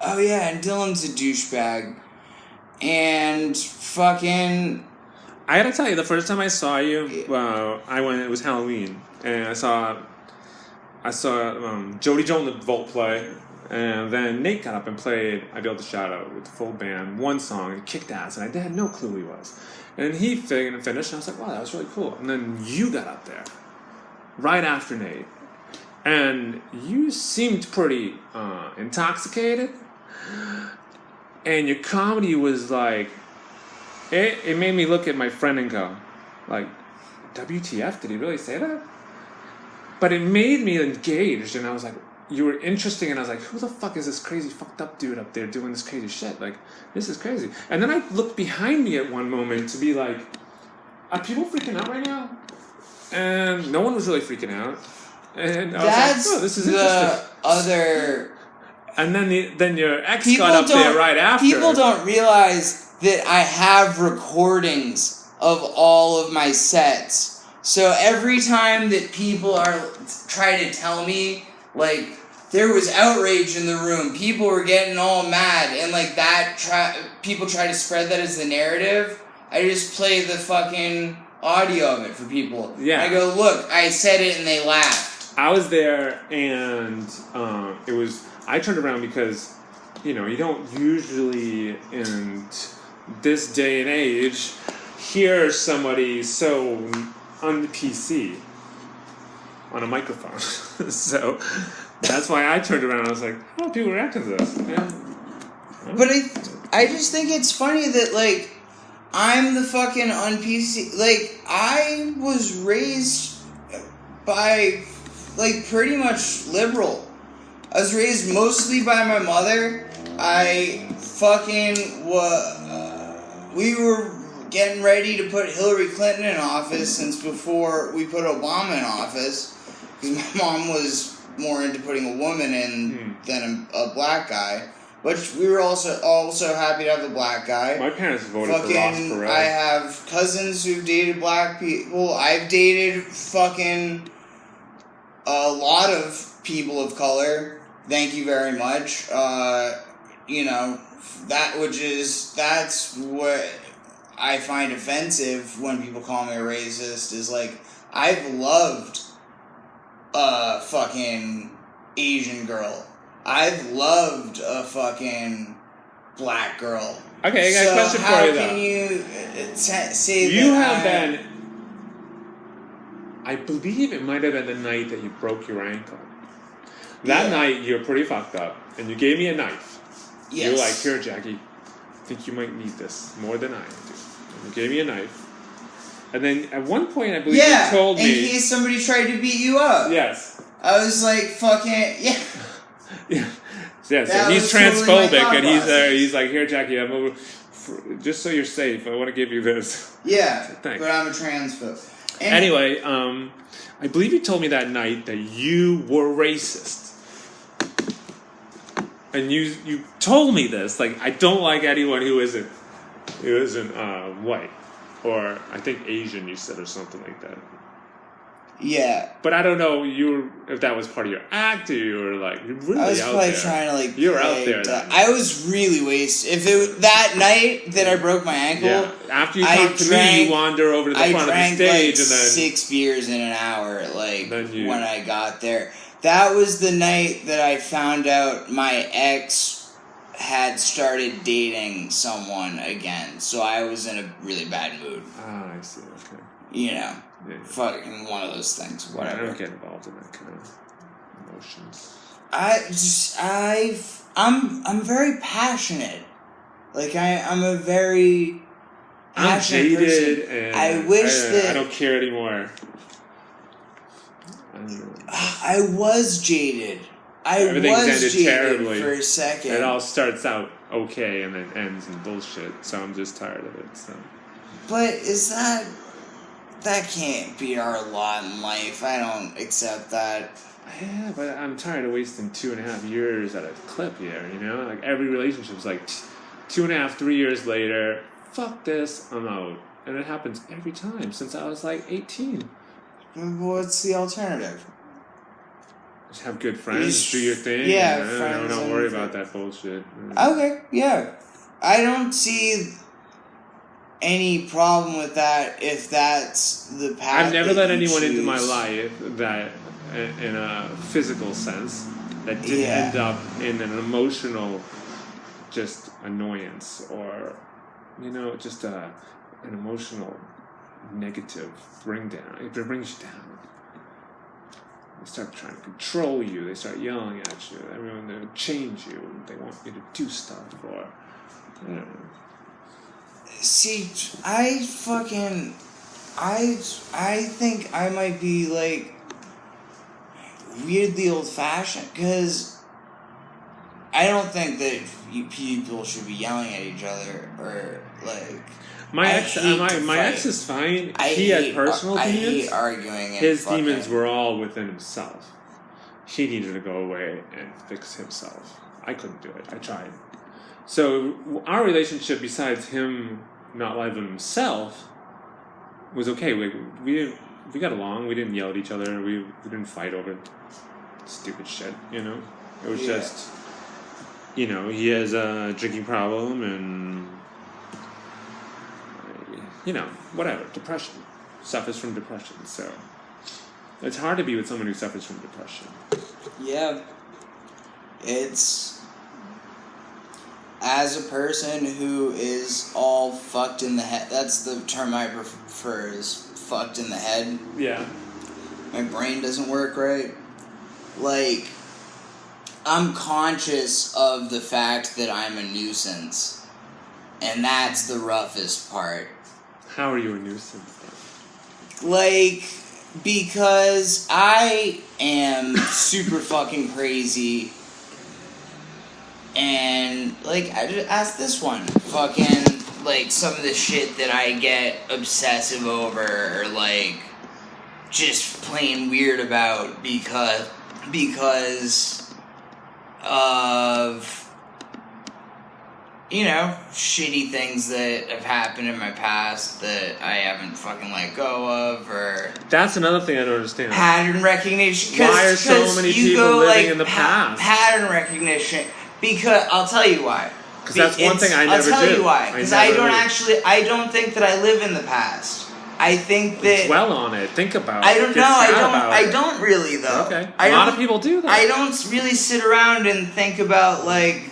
Oh yeah, and Dylan's a douchebag. And fucking... I gotta tell you, the first time I saw you, it was Halloween, and I saw Jody Joe in the Vault play, and then Nate got up and played I Built a Shadow with the full band, one song, and kicked ass, and I had no clue who he was. And he finished, and I was like, wow, that was really cool. And then you got up there, right after Nate, and you seemed pretty intoxicated, and your comedy was like, it made me look at my friend and go, like, WTF, did he really say that? But it made me engaged, and I was like, you were interesting, and I was like, who the fuck is this crazy fucked up dude up there doing this crazy shit? Like, this is crazy. And then I looked behind me at one moment to be like, are people freaking out right now? And no one was really freaking out. And I was like, oh, this is interesting. Other... And then your ex got up there right after. People don't realize that I have recordings of all of my sets. So every time that people are trying to tell me, like, there was outrage in the room, people were getting all mad, and like people try to spread that as the narrative, I just play the fucking audio of it for people. Yeah. I go, look, I said it, and they laughed. I was there, and it was... I turned around because, you don't usually, in this day and age, hear somebody so on the PC on a microphone. So that's why I turned around and I was like, how do people react to this? Yeah. But I just think it's funny that, like, I'm the fucking on PC. Like, I was raised by, like, pretty much liberal. I was raised mostly by my mother. I fucking we were getting ready to put Hillary Clinton in office since before we put Obama in office, because my mom was more into putting a woman in than a black guy. But we were also happy to have a black guy. My parents voted for Ross Perot. I have cousins who've dated black people. I've dated fucking a lot of people of color. Thank you very much. That's what I find offensive when people call me a racist, is like, I've loved a fucking Asian girl. I've loved a fucking black girl. Okay, I got a question for you, though. How can you say that you have been... I believe it might have been the night that you broke your ankle. That night, you were pretty fucked up, and you gave me a knife. Yes. You were like, here, Jackie, I think you might need this more than I do. And you gave me a knife. And then at one point, I believe you told me... in case somebody tried to beat you up. Yes. I was like, fucking... Yeah. Yeah. Yes, and he's transphobic, totally, and he's like, here, Jackie, just so you're safe, I want to give you this. Yeah, Thanks. But I'm a transphobe. Anyway, I believe you told me that night that you were racist. And you told me this, like, I don't like anyone who isn't white, or I think Asian, you said, or something like that. Yeah. But I don't know if that was part of your act, or you were like, you're really out there. I was probably trying to, like, you were out there. I was really wasted. That night that I broke my ankle, after you talked to me, you wander over to the front of the stage, like, and then 6 beers in an hour, like, when I got there. That was the night that I found out my ex had started dating someone again, so I was in a really bad mood. Ah, I see. Okay. You know, fucking one of those things. Whatever. I don't get involved in that kind of emotions. I'm very passionate. Like I'm a very passionate jaded person. And I wish that I don't care anymore. I was jaded. Everything's ended jaded terribly for a second. It all starts out okay and then ends in bullshit. So I'm just tired of it. So. But that can't be our lot in life. I don't accept that. Yeah, but I'm tired of wasting 2.5 years at a clip here. You know, like every relationship's like 2.5, 3 years later. Fuck this, I'm out, and it happens every time since I was like 18. What's the alternative? Just have good friends. Just do your thing. Yeah, friends. Don't worry about that bullshit. Okay, yeah. I don't see any problem with that if that's the path. I've never let anyone into my life that, in a physical sense, that didn't end up in an emotional, just annoyance or, just an emotional negative bring down. It brings you down. They start trying to control you. They start yelling at you. Everyone, they change you. They want you to do stuff or, I don't know. See, I think I might be, like, weirdly old-fashioned, because I don't think that people should be yelling at each other, or, like... My ex is fine. He had personal demons. I hate arguing. His demons were all within himself. He needed to go away and fix himself. I couldn't do it. I tried. So our relationship, besides him not loving himself, was okay. We got along. We didn't yell at each other. We didn't fight over stupid shit. It was just, he has a drinking problem and. Whatever, depression. Suffers from depression, so it's hard to be with someone who suffers from depression. Yeah. It's... As a person who is all fucked in the head, that's the term I prefer, is fucked in the head. Yeah. My brain doesn't work right. Like, I'm conscious of the fact that I'm a nuisance. And that's the roughest part. How are you a nuisance, then? Like, because I am super fucking crazy. And, like, I just asked this one. Fucking, like, some of the shit that I get obsessive over, or, like, just plain weird about because of... shitty things that have happened in my past that I haven't fucking let go of, or... That's another thing I don't understand. Pattern recognition. Why are so many people living in the past? Pattern recognition. Because, I'll tell you why. Because that's one thing I never do. I'll tell you why. Because I don't think that I live in the past. I think that... Dwell on it. Think about it. I don't really, though. Okay. A lot of people do that. I don't really sit around and think about, like...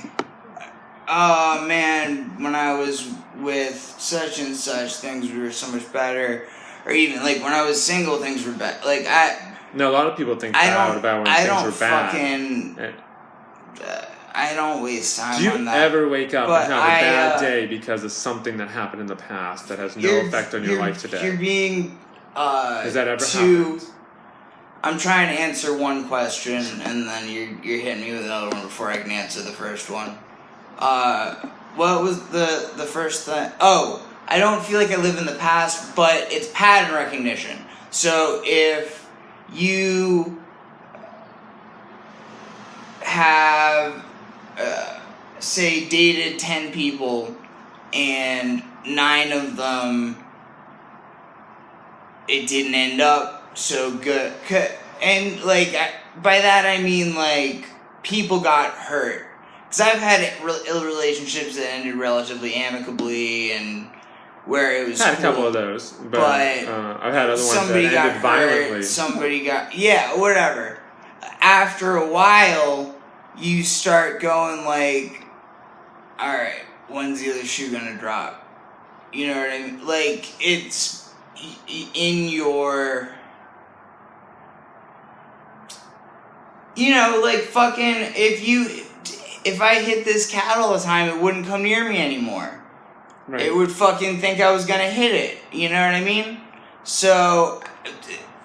Oh, man, when I was with such and such, things were so much better. Or even, like, when I was single, things were better. Like, No, a lot of people think about when things were bad. I don't waste time on that. Do you ever wake up and have a bad day because of something that happened in the past that has no effect on your life today? You're being, Has that ever happened? I'm trying to answer one question, and then you're hitting me with another one before I can answer the first one. What was the first thing? Oh, I don't feel like I live in the past, but it's pattern recognition. So if you have, say, dated 10 people, and 9 of them, it didn't end up so good. And, like, by that I mean, like, people got hurt. Because I've had ill relationships that ended relatively amicably, and where it was I had a couple of those, but I've had other ones that ended violently. Somebody got... Yeah, whatever. After a while, you start going like, alright, when's the other shoe gonna drop? You know what I mean? Like, it's in your... like, fucking, if I hit this cat all the time, it wouldn't come near me anymore. Right. It would fucking think I was gonna hit it. You know what I mean? So,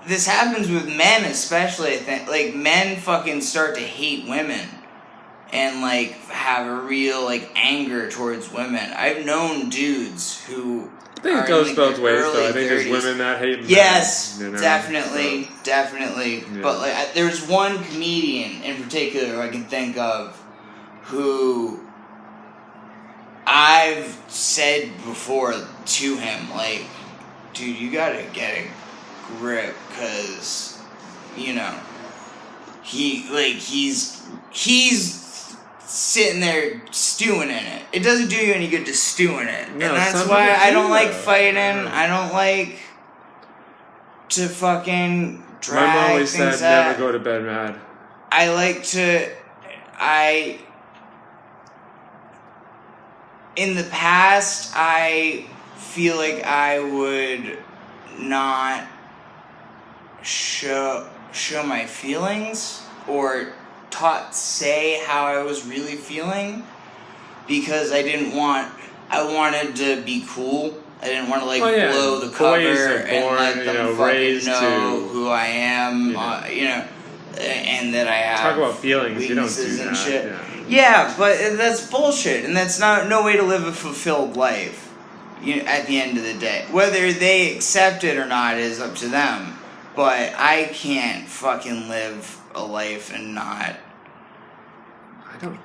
this happens with men especially, I think. Like, men fucking start to hate women. And, like, have a real, like, anger towards women. I've known dudes who... I think it goes both ways, though. I think there's women that hate men. Yes, definitely. Yeah. But, like, there's one comedian in particular I can think of who I've said before to him, like, dude, you gotta get a grip, because, he's sitting there stewing in it. It doesn't do you any good to stew in it. No, and that's why I don't like fighting. I don't like to fucking drag My mom always things said, out. never go to bed mad. I like to... In the past, I feel like I would not show my feelings or say how I was really feeling because I wanted to be cool. I didn't want to blow the cover and let them fucking know who I am, and that I have talk about feelings. You don't do weaknesses and that. shit. Yeah, but that's bullshit, and that's no way to live a fulfilled life. At the end of the day, whether they accept it or not is up to them. But I can't fucking live a life and not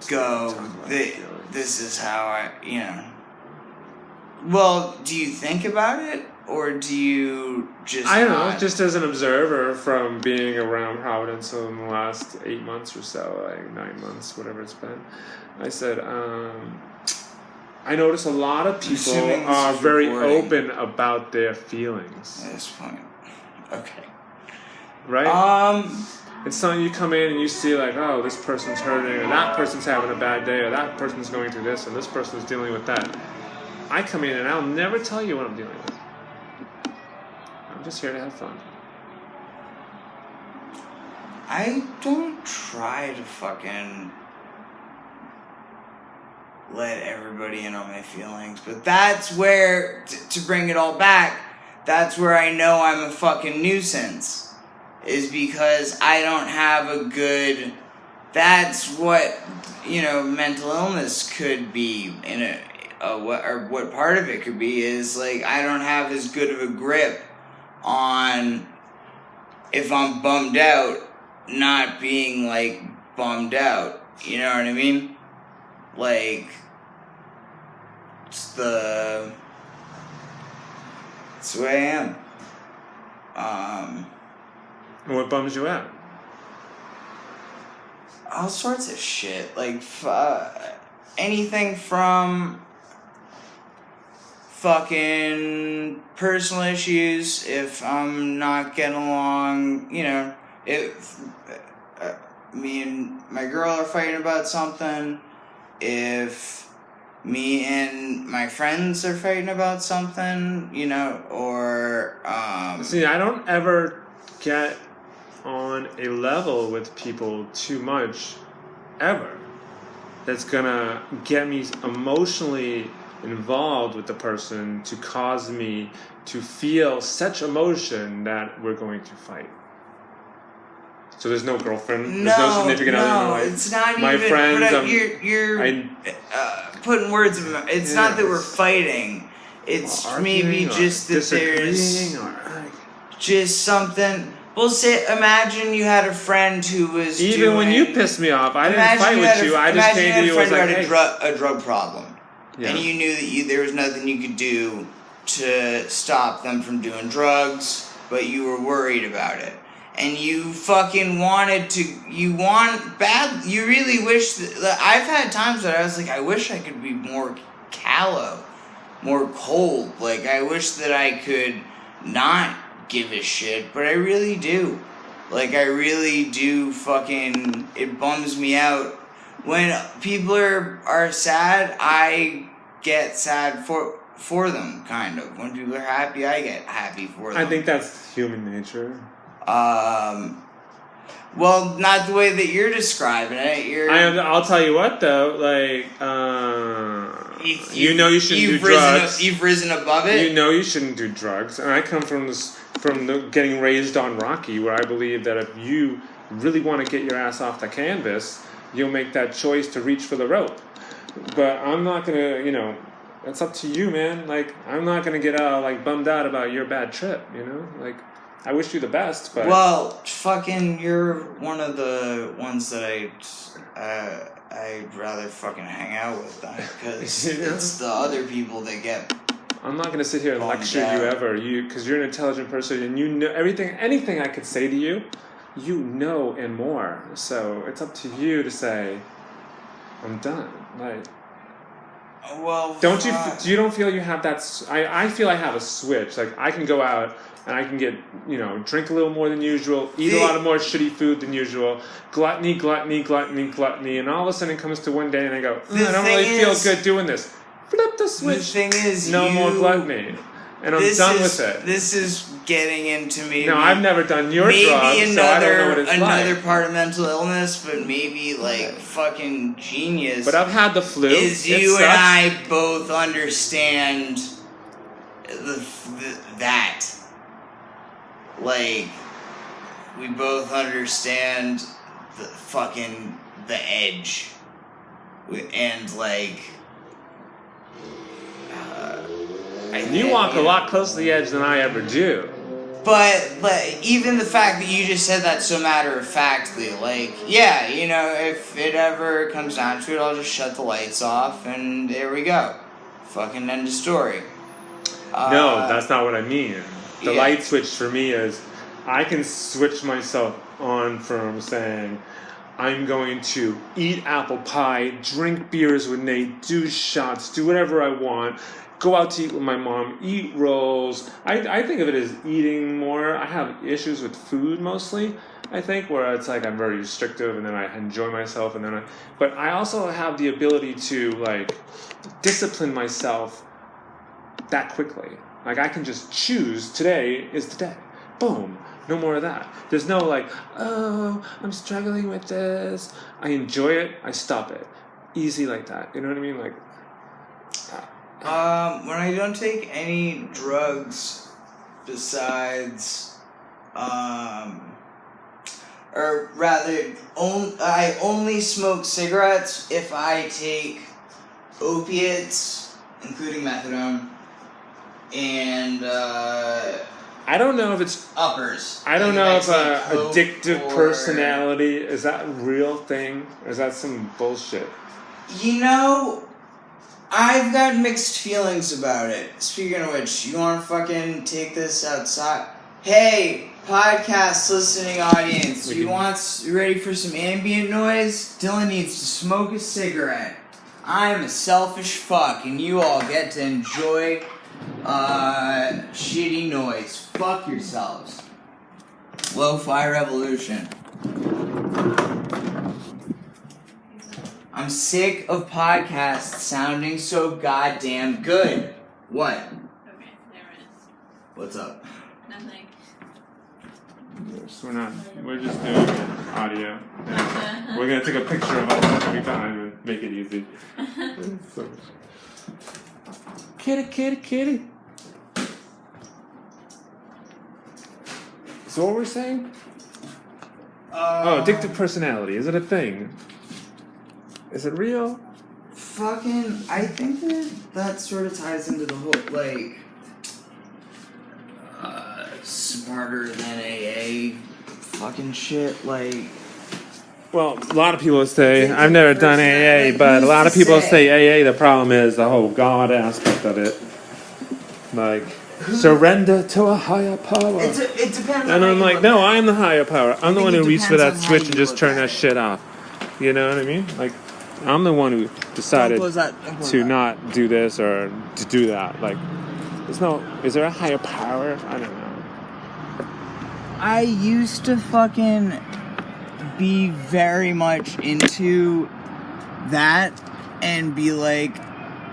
go. This is how I. Well, do you think about it, or do you just? I don't know. Just as an observer from being around Providence in the last 8 months or so, like 9 months, whatever it's been, I said, I notice a lot of people are very open about their feelings. At this point, okay. Right? It's something you come in and you see like, oh, this person's hurting, or that person's having a bad day, or that person's going through this, and this person's dealing with that. I come in and I'll never tell you what I'm dealing with. I'm just here to have fun. I don't try to fucking let everybody in on my feelings, but that's where, to bring it all back, that's where I know I'm a fucking nuisance. Is because I don't have a good... That's what, mental illness could be in what part of it could be is, like, I don't have as good of a grip on if I'm bummed out, not being, like, bummed out. You know what I mean? Like, it's the way I am. What bums you out? All sorts of shit. Like, anything from fucking personal issues, if I'm not getting along, if me and my girl are fighting about something, if me and my friends are fighting about something, or... See, I don't ever get on a level with people too much, ever. That's gonna get me emotionally involved with the person to cause me to feel such emotion that we're going to fight. So there's no girlfriend, there's no significant other in my life. It's not my even... friends, you're putting words in my... It's not that we're fighting. It's maybe just that there's... just something... Well, imagine you had a friend who was when you pissed me off, I didn't fight with you. I just came to you and was like, hey. A drug problem. Yeah. And you knew that there was nothing you could do to stop them from doing drugs, but you were worried about it. And you fucking wanted to... You really wish... that I've had times that I was like, I wish I could be more callow, more cold. Like, I wish that I could not... give a shit, but I really do. Like, I really do fucking... It bums me out. When people are sad, I get sad for them, kind of. When people are happy, I get happy for them. I think that's human nature. Well, not the way that you're describing it. I'll tell you what, though. Like, you shouldn't do drugs. You've risen above it. You shouldn't do drugs. And I come from getting raised on Rocky, where I believe that if you really want to get your ass off the canvas, you'll make that choice to reach for the rope. But I'm not gonna, that's up to you, man. Like, I'm not gonna get bummed out about your bad trip. Like, I wish you the best, but... Well, fucking, you're one of the ones that I'd rather fucking hang out with, because it's the other people that get... I'm not going to sit here and lecture you ever, because you're an intelligent person, and anything I could say to you, you know and more. So it's up to you to say, I'm done. Like, well, don't you don't feel you have that? I feel I have a switch. Like, I can go out and I can get, drink a little more than usual, eat a lot of more shitty food than usual, gluttony, and all of a sudden it comes to one day and I go, I don't really feel good doing this. Flip the switch. The thing is, no more gluttony. And I'm done with it. This is getting into maybe... No, I've never done your drugs, so I don't know what it's like. Another part of mental illness, but maybe, fucking genius. But I've had the flu. Is you and I both understand that. Like, we both understand the edge. And, you walk a lot closer to the edge than I ever do. But even the fact that you just said that so matter-of-factly, if it ever comes down to it, I'll just shut the lights off, and there we go. Fucking end of story. No, that's not what I mean. The light switch for me is, I can switch myself on from saying, I'm going to eat apple pie, drink beers with Nate, do shots, do whatever I want, go out to eat with my mom, eat rolls. I think of it as eating more. I have issues with food mostly, I think, where it's like I'm very restrictive and then I enjoy myself. But I also have the ability to, discipline myself that quickly. Like, I can just choose, today is the day. Boom. No more of that. There's no I'm struggling with this. I enjoy it. I stop it. Easy like that. You know what I mean? When I don't take any drugs besides, or rather, I only smoke cigarettes if I take opiates, including methadone, and, I don't know if it's uppers. I don't know if addictive personality, is that a real thing? Or is that some bullshit? I've got mixed feelings about it. Speaking of which, you want to fucking take this outside? Hey, podcast listening audience, you ready for some ambient noise? Dylan needs to smoke a cigarette. I'm a selfish fuck, and you all get to enjoy shitty noise. Fuck yourselves. Lo-fi revolution. I'm sick of podcasts sounding so goddamn good. What? Okay, there it is. What's up? Nothing. We're just doing audio. And we're gonna take a picture of us every time and make it easy. Kitty. So what we're saying? Addictive personality. Is it a thing? Is it real? I think that sort of ties into the whole, smarter than AA fucking shit, Well, a lot of people say, I've never done AA, but a lot of people say AA, the problem is the whole God aspect of it. Surrender to a higher power. It depends. And I'm like, no, I'm the higher power. I'm the one who reached for that switch and just turned that shit off. You know what I mean? I'm the one who decided to not do this or to do that. Is there a higher power? I don't know. I used to fucking be very much into that and be like,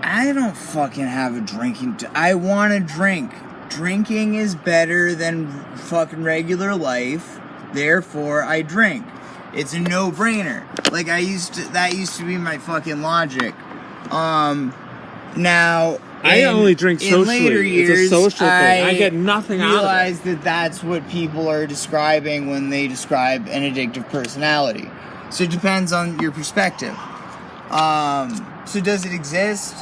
I don't fucking have a drinking... I want to drink. Drinking is better than fucking regular life. Therefore, I drink. It's a no-brainer. That used to be my fucking logic. Now... I only drink socially. In later years, it's a social thing. I get nothing out of it. I realize that that's what people are describing when they describe an addictive personality. So it depends on your perspective. So does it exist?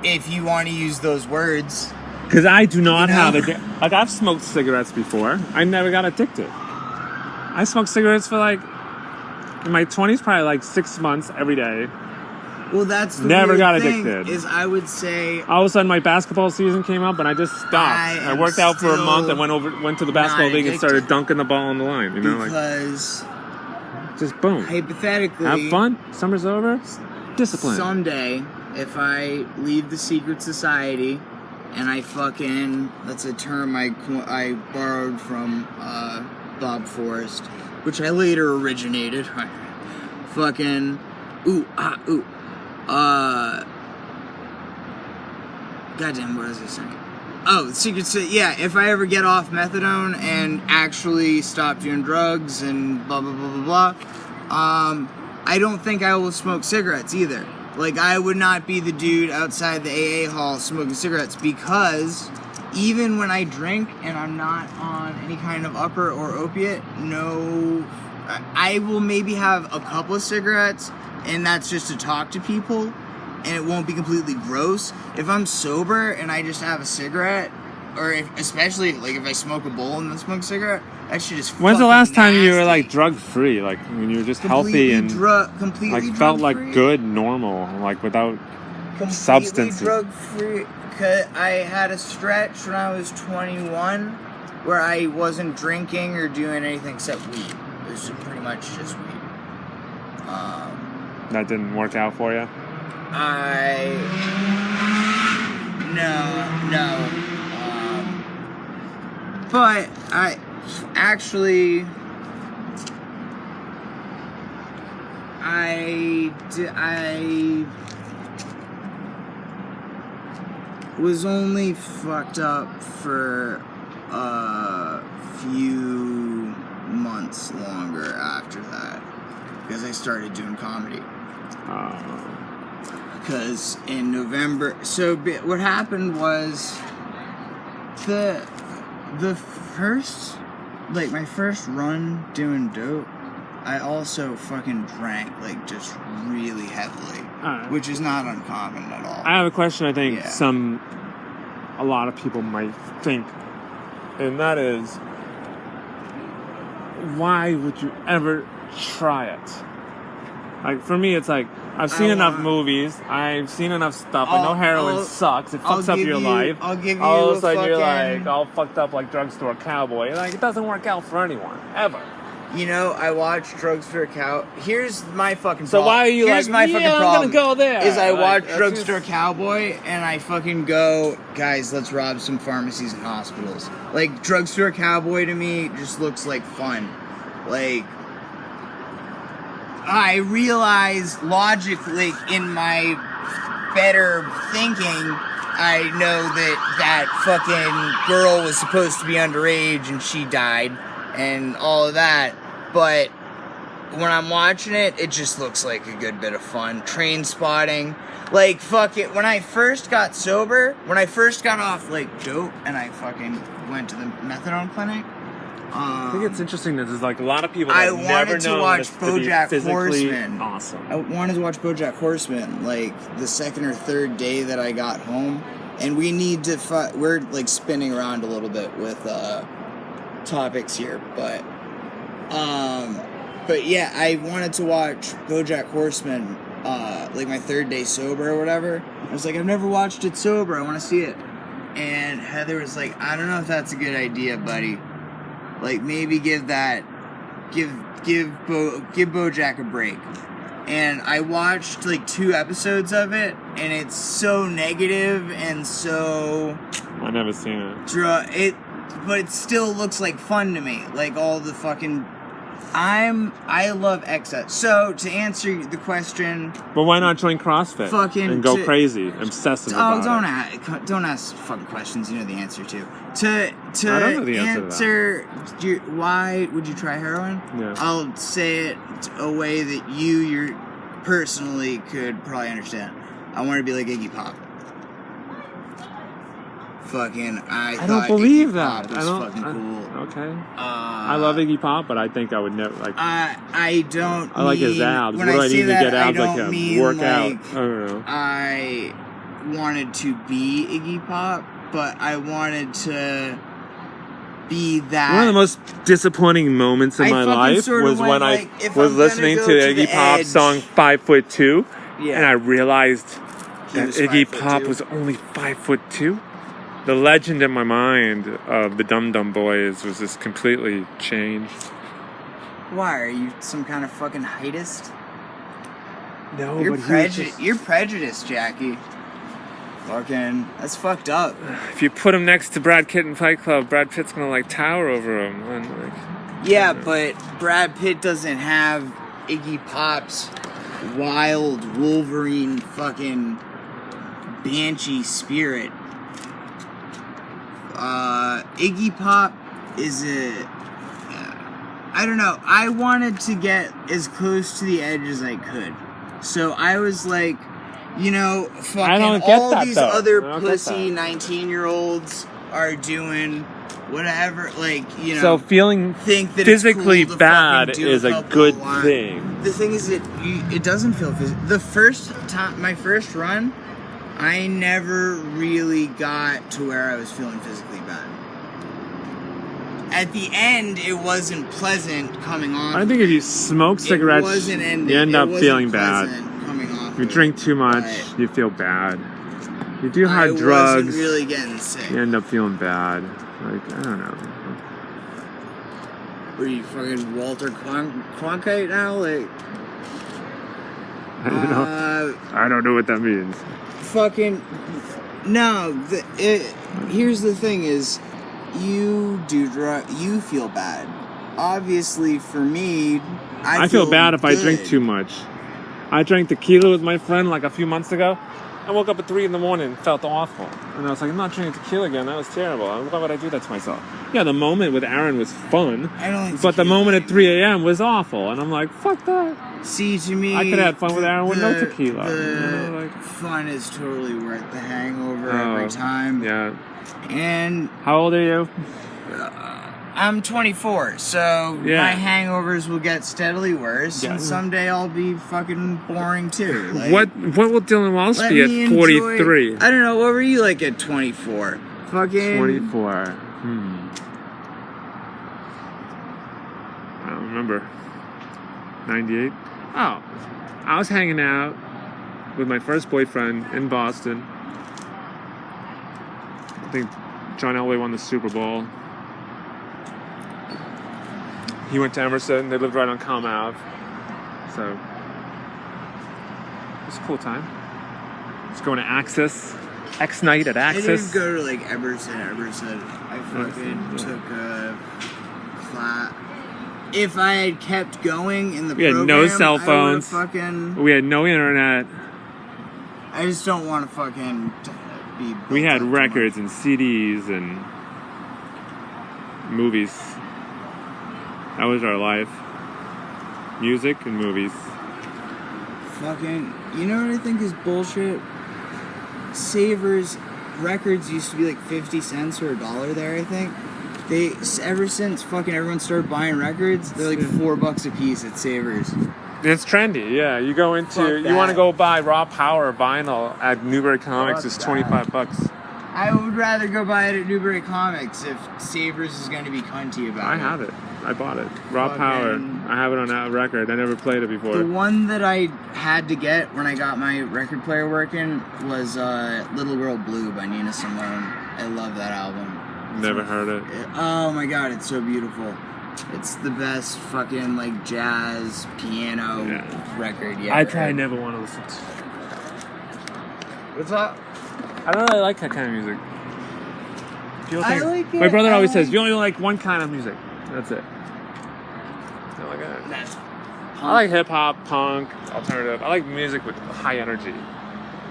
If you want to use those words. Because I do not have I've smoked cigarettes before. I never got addicted. I smoked cigarettes for in my 20s, probably 6 months every day. Well, that's the Never weird got thing, addicted. Is I would say All of a sudden, my basketball season came up, and I just stopped. I worked out for a month and went to the basketball league and started dunking the ball on the line. You know, because just boom. Hypothetically, Have fun. Summer's over. Discipline. Someday, if I leave the secret society, and I that's a term I borrowed from Bob Forrest, which I later originated. Goddamn, what was I saying? Oh, the secret yeah, if I ever get off methadone and actually stop doing drugs and blah, blah, blah, blah, blah, I don't think I will smoke cigarettes either. Like, I would not be the dude outside the AA hall smoking cigarettes, because even when I drink and I'm not on any kind of upper or opiate, I will maybe have a couple of cigarettes, and that's just to talk to people, and it won't be completely gross. If I'm sober and I just have a cigarette, or especially if I smoke a bowl and then smoke a cigarette, that shit is When's the last time you were nasty. drug free? Like when you were just healthy and completely felt drug-free? like good, normal, without Completely substances. drug free. Cause I had a stretch when I was 21 where I wasn't drinking or doing anything except weed. It was pretty much just weed. That didn't work out for you? No. But I actually, I was only fucked up for a few months longer after that, because I started doing comedy. Because in November, so what happened was the first, my first run doing dope, I also fucking drank, just really heavily, which is not uncommon at all. I have a question I think a lot of people might think, and that is, why would you ever try it? For me, it's I've seen enough movies, I've seen enough stuff. I know heroin sucks. It fucks up your life. I'll give you all of a sudden you're all fucked up like drugstore cowboy. It doesn't work out for anyone ever. I watched Drugstore Cow. Here's my fucking problem. So why are you Here's my fucking problem. I'm gonna go there. Is I watch Drugstore Cowboy and I fucking go, guys, let's rob some pharmacies and hospitals. Drugstore Cowboy to me just looks like fun. I realize logically in my better thinking, I know that fucking girl was supposed to be underage and she died and all of that, but when I'm watching it, it just looks like a good bit of fun. Train spotting. Fuck it. When I first got sober, when I first got off, dope, and I fucking went to the methadone clinic, I think it's interesting that there's a lot of people that never know BoJack Horseman. Awesome. I wanted to watch BoJack Horseman the second or third day that I got home, and we need to. We're spinning around a little bit with topics here, but yeah, I wanted to watch BoJack Horseman my third day sober or whatever. I was I've never watched it sober. I want to see it, and Heather was I don't know if that's a good idea, buddy. Maybe give BoJack a break. And I watched 2 episodes of it, and it's so negative and so. I've never seen it. But it still looks like fun to me. All the fucking. I love excess. So to answer the question. But why not join CrossFit? And go crazy, obsessive about it. Don't ask fucking questions you know the answer to. I don't know the answer to that. Why would you try heroin? Yeah. I'll say it a way that you personally could probably understand. I want to be like Iggy Pop. I don't believe Iggy that. Pop was fucking cool. Okay. I love Iggy Pop, but I think I would never I don't. I like his abs. When what do I say need to that, get abs? I don't mean workout. I don't know. I wanted to be Iggy Pop, but I wanted to be that. One of the most disappointing moments in my life was when I was listening to Iggy Pop's song 5'2", Yeah. And I realized that was Iggy 5'2". Pop was only 5'2". The legend in my mind of the Dum Dum Boys was just completely changed. Why? Are you some kind of fucking heightist? No, You're, but he was you're prejudiced, Jackie. Fucking, that's fucked up. if you put him next to Brad Pitt in Fight Club, Brad Pitt's gonna like tower over him. And, like, Yeah, but Brad Pitt doesn't have Iggy Pop's wild Wolverine fucking banshee spirit. Iggy Pop is I don't know. I wanted to get as close to the edge as I could. So I was like, fucking all these other pussy 19-year-olds are doing whatever, So feeling think that physically it's cool to bad fucking do is a couple good of lines. thing. The thing is that it doesn't feel physical. The first time, my first run, I never really got to where I was feeling physically bad. At the end, it wasn't pleasant coming off. I think if you smoke cigarettes, you end up feeling bad. If you drink too much, you feel bad. You do hard drugs, I wasn't really getting sick. you end up feeling bad. Like, I don't know. Were you fucking Walter Cronkite now? Like, I don't know. I don't know what that means. Fucking no. Here's the thing: is you feel bad. Obviously, for me, I feel bad if I drink good. too much. I drank tequila with my friend like a few months ago. I woke up at 3 in the morning and felt awful. And I was like, I'm not drinking tequila again. That was terrible. Why would I do that to myself? Yeah, the moment with Aaron was fun. I don't like but the moment at 3 a.m. was awful. And I'm like, fuck that. See, to me, I could have fun with Aaron with no tequila. The fun is totally worth the hangover every time. Yeah. And how old are you? I'm 24, so my hangovers will get steadily worse, and someday I'll be fucking boring too. Like, what will Dylan Walsh be at 43? I don't know. What were you like at 24? Fucking 24. I don't remember. 98. Oh, I was hanging out with my first boyfriend in Boston. I think John Elway won the Super Bowl. He went to Emerson. They lived right on Calm Ave. So it was a cool time. Just going to Axis. X night at Axis. I didn't go to like Emerson. I fucking took a class. If I had kept going in the we program, had no cell phones. We had no internet. I just don't want to fucking be. We had records and CDs and movies. That was our life. Music and movies. Fucking, you know what I think is bullshit? Savers records used to be like 50 cents or $1 there, I think. Ever since fucking everyone started buying records, they're like $4 a piece at Savers. It's trendy, yeah. You go into, you want to go buy Raw Power vinyl at Newbury Comics, it's $25. I would rather go buy it at Newbury Comics if Savers is going to be cunty about it. I have it. I bought it. Raw Power. I have it on that record. I never played it before. The one that I had to get when I got my record player working was Little Girl Blue by Nina Simone. I love that album. Never heard it. Oh my god, it's so beautiful. It's the best fucking like jazz piano record yet. I probably never want to listen to. What's up? I don't really like that kind of music. I like it. My brother always says, you only like one kind of music. That's it. I like it. That's I like hip hop, punk, alternative. I like music with high energy.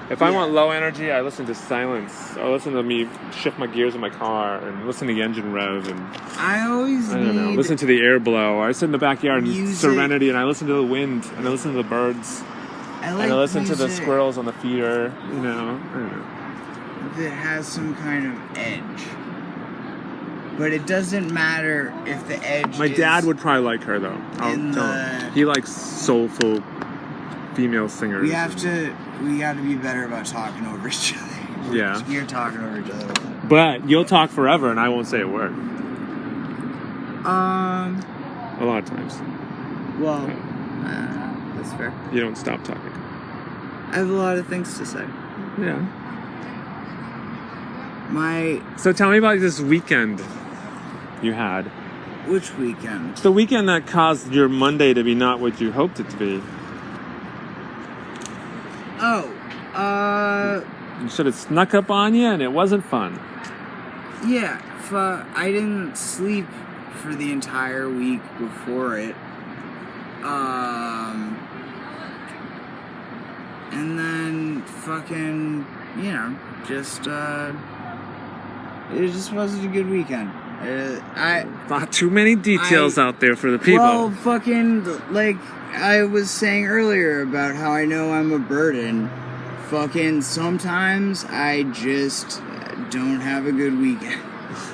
If I want low energy, I listen to silence. I listen to me shift my gears in my car and listen to the engine rev and I don't know. Listen to the air blow. I sit in the backyard in music. serenity and I listen to the wind and I listen to the birds. I like and I listen music to the squirrels on the feeder. I don't know. that has some kind of edge. But it doesn't matter if the edge My dad would probably like her though. I'll tell him. He likes soulful female singers. We got to be better about talking over each other. Yeah. You're talking over each other. But you'll talk forever and I won't say a word. A lot of times. Well, that's fair. You don't stop talking. I have a lot of things to say. Yeah. My... So tell me about this weekend you had. Which weekend? The weekend that caused your Monday to be not what you hoped it to be. You should have snuck up on you and it wasn't fun. Yeah, I didn't sleep for the entire week before it. And then fucking, just, it just wasn't a good weekend. Not too many details out there for the people. Well, fucking, like I was saying earlier about how I know I'm a burden. Fucking, sometimes I just don't have a good weekend.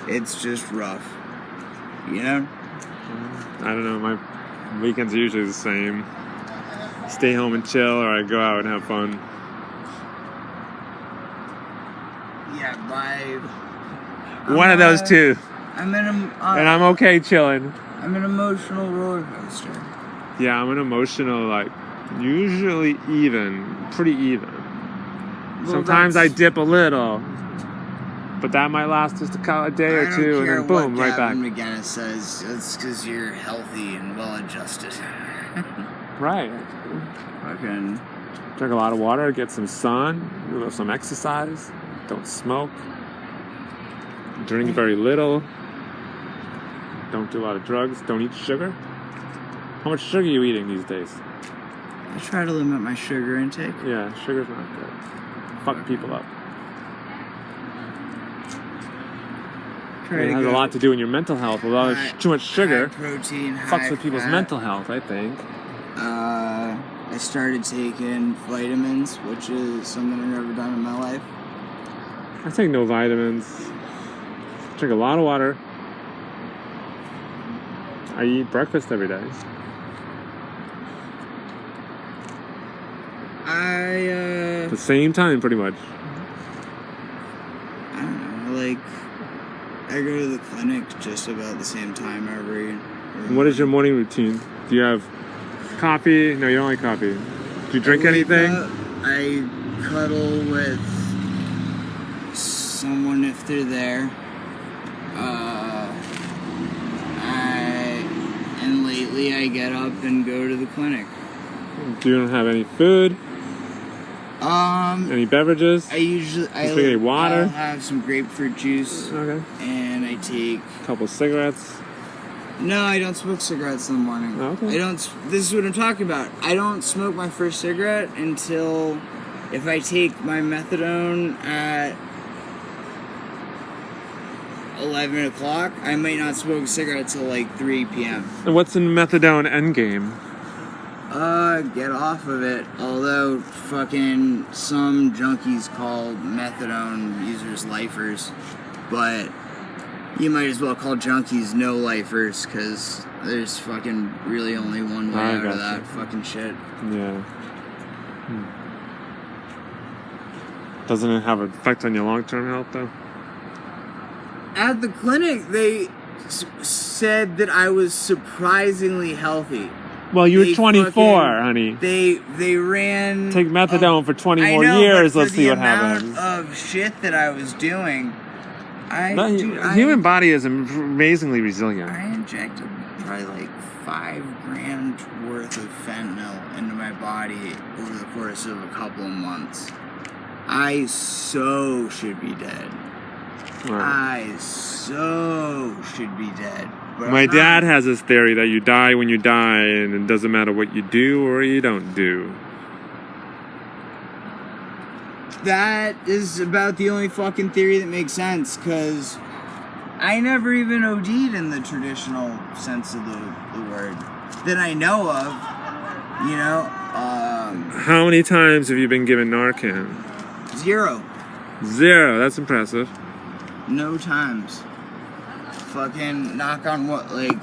It's just rough. You know? I don't know, my weekends are usually the same. Stay home and chill, or I go out and have fun. Yeah, one of those two. I'm in and I'm okay chilling. I'm an emotional roller coaster. Yeah, I'm an emotional, like, usually pretty even. Well, Sometimes I dip a little, but that might last just a day or two, and then boom, right back. Gavin McGinnis says it's because you're healthy and well-adjusted. Right. Fucking drink a lot of water, get some sun, do some exercise, don't smoke, drink very little, don't do a lot of drugs, don't eat sugar. How much sugar are you eating these days? I try to limit my sugar intake. Yeah, sugar's not good. Fuck people up. It has a lot to do with your mental health. A lot of too much sugar protein, fucks with people's mental health, I think. I started taking vitamins, which is something I've never done in my life. I take no vitamins. Drink a lot of water. I eat breakfast every day. At the same time, pretty much. I don't know, like, I go to the clinic just about the same time every What is your morning routine? Do you have coffee? No, you don't like coffee. Do you drink anything? I cuddle with someone if they're there. And lately I get up and go to the clinic. Do you don't have any food? Any beverages? Any water? I'll have some grapefruit juice. Okay. And I take a couple cigarettes. No, I don't smoke cigarettes in the morning. Okay. This is what I'm talking about. I don't smoke my first cigarette until if I take my methadone at 11 o'clock, I might not smoke a cigarette till like 3 p.m. And what's the methadone endgame? Get off of it. Although fucking some junkies call methadone users lifers, but you might as well call junkies no lifers, because there's fucking really only one way out of that fucking shit. Yeah. Doesn't it have an effect on your long-term health, though? At the clinic, they said that I was surprisingly healthy. Well, you were 24, honey. They ran... Take methadone for 20 more years, let's see what happens. the amount of shit that I was doing... The human body is amazingly resilient. I injected probably like $5,000 worth of fentanyl into my body over the course of a couple of months. I so should be dead. Right. I so should be dead. But my dad has this theory that you die when you die, and it doesn't matter what you do or you don't do. That is about the only fucking theory that makes sense, because I never even OD'd in the traditional sense of the word that I know of, you know. How many times have you been given Narcan? 0. 0, that's impressive. No times. Fucking knock on wood, like,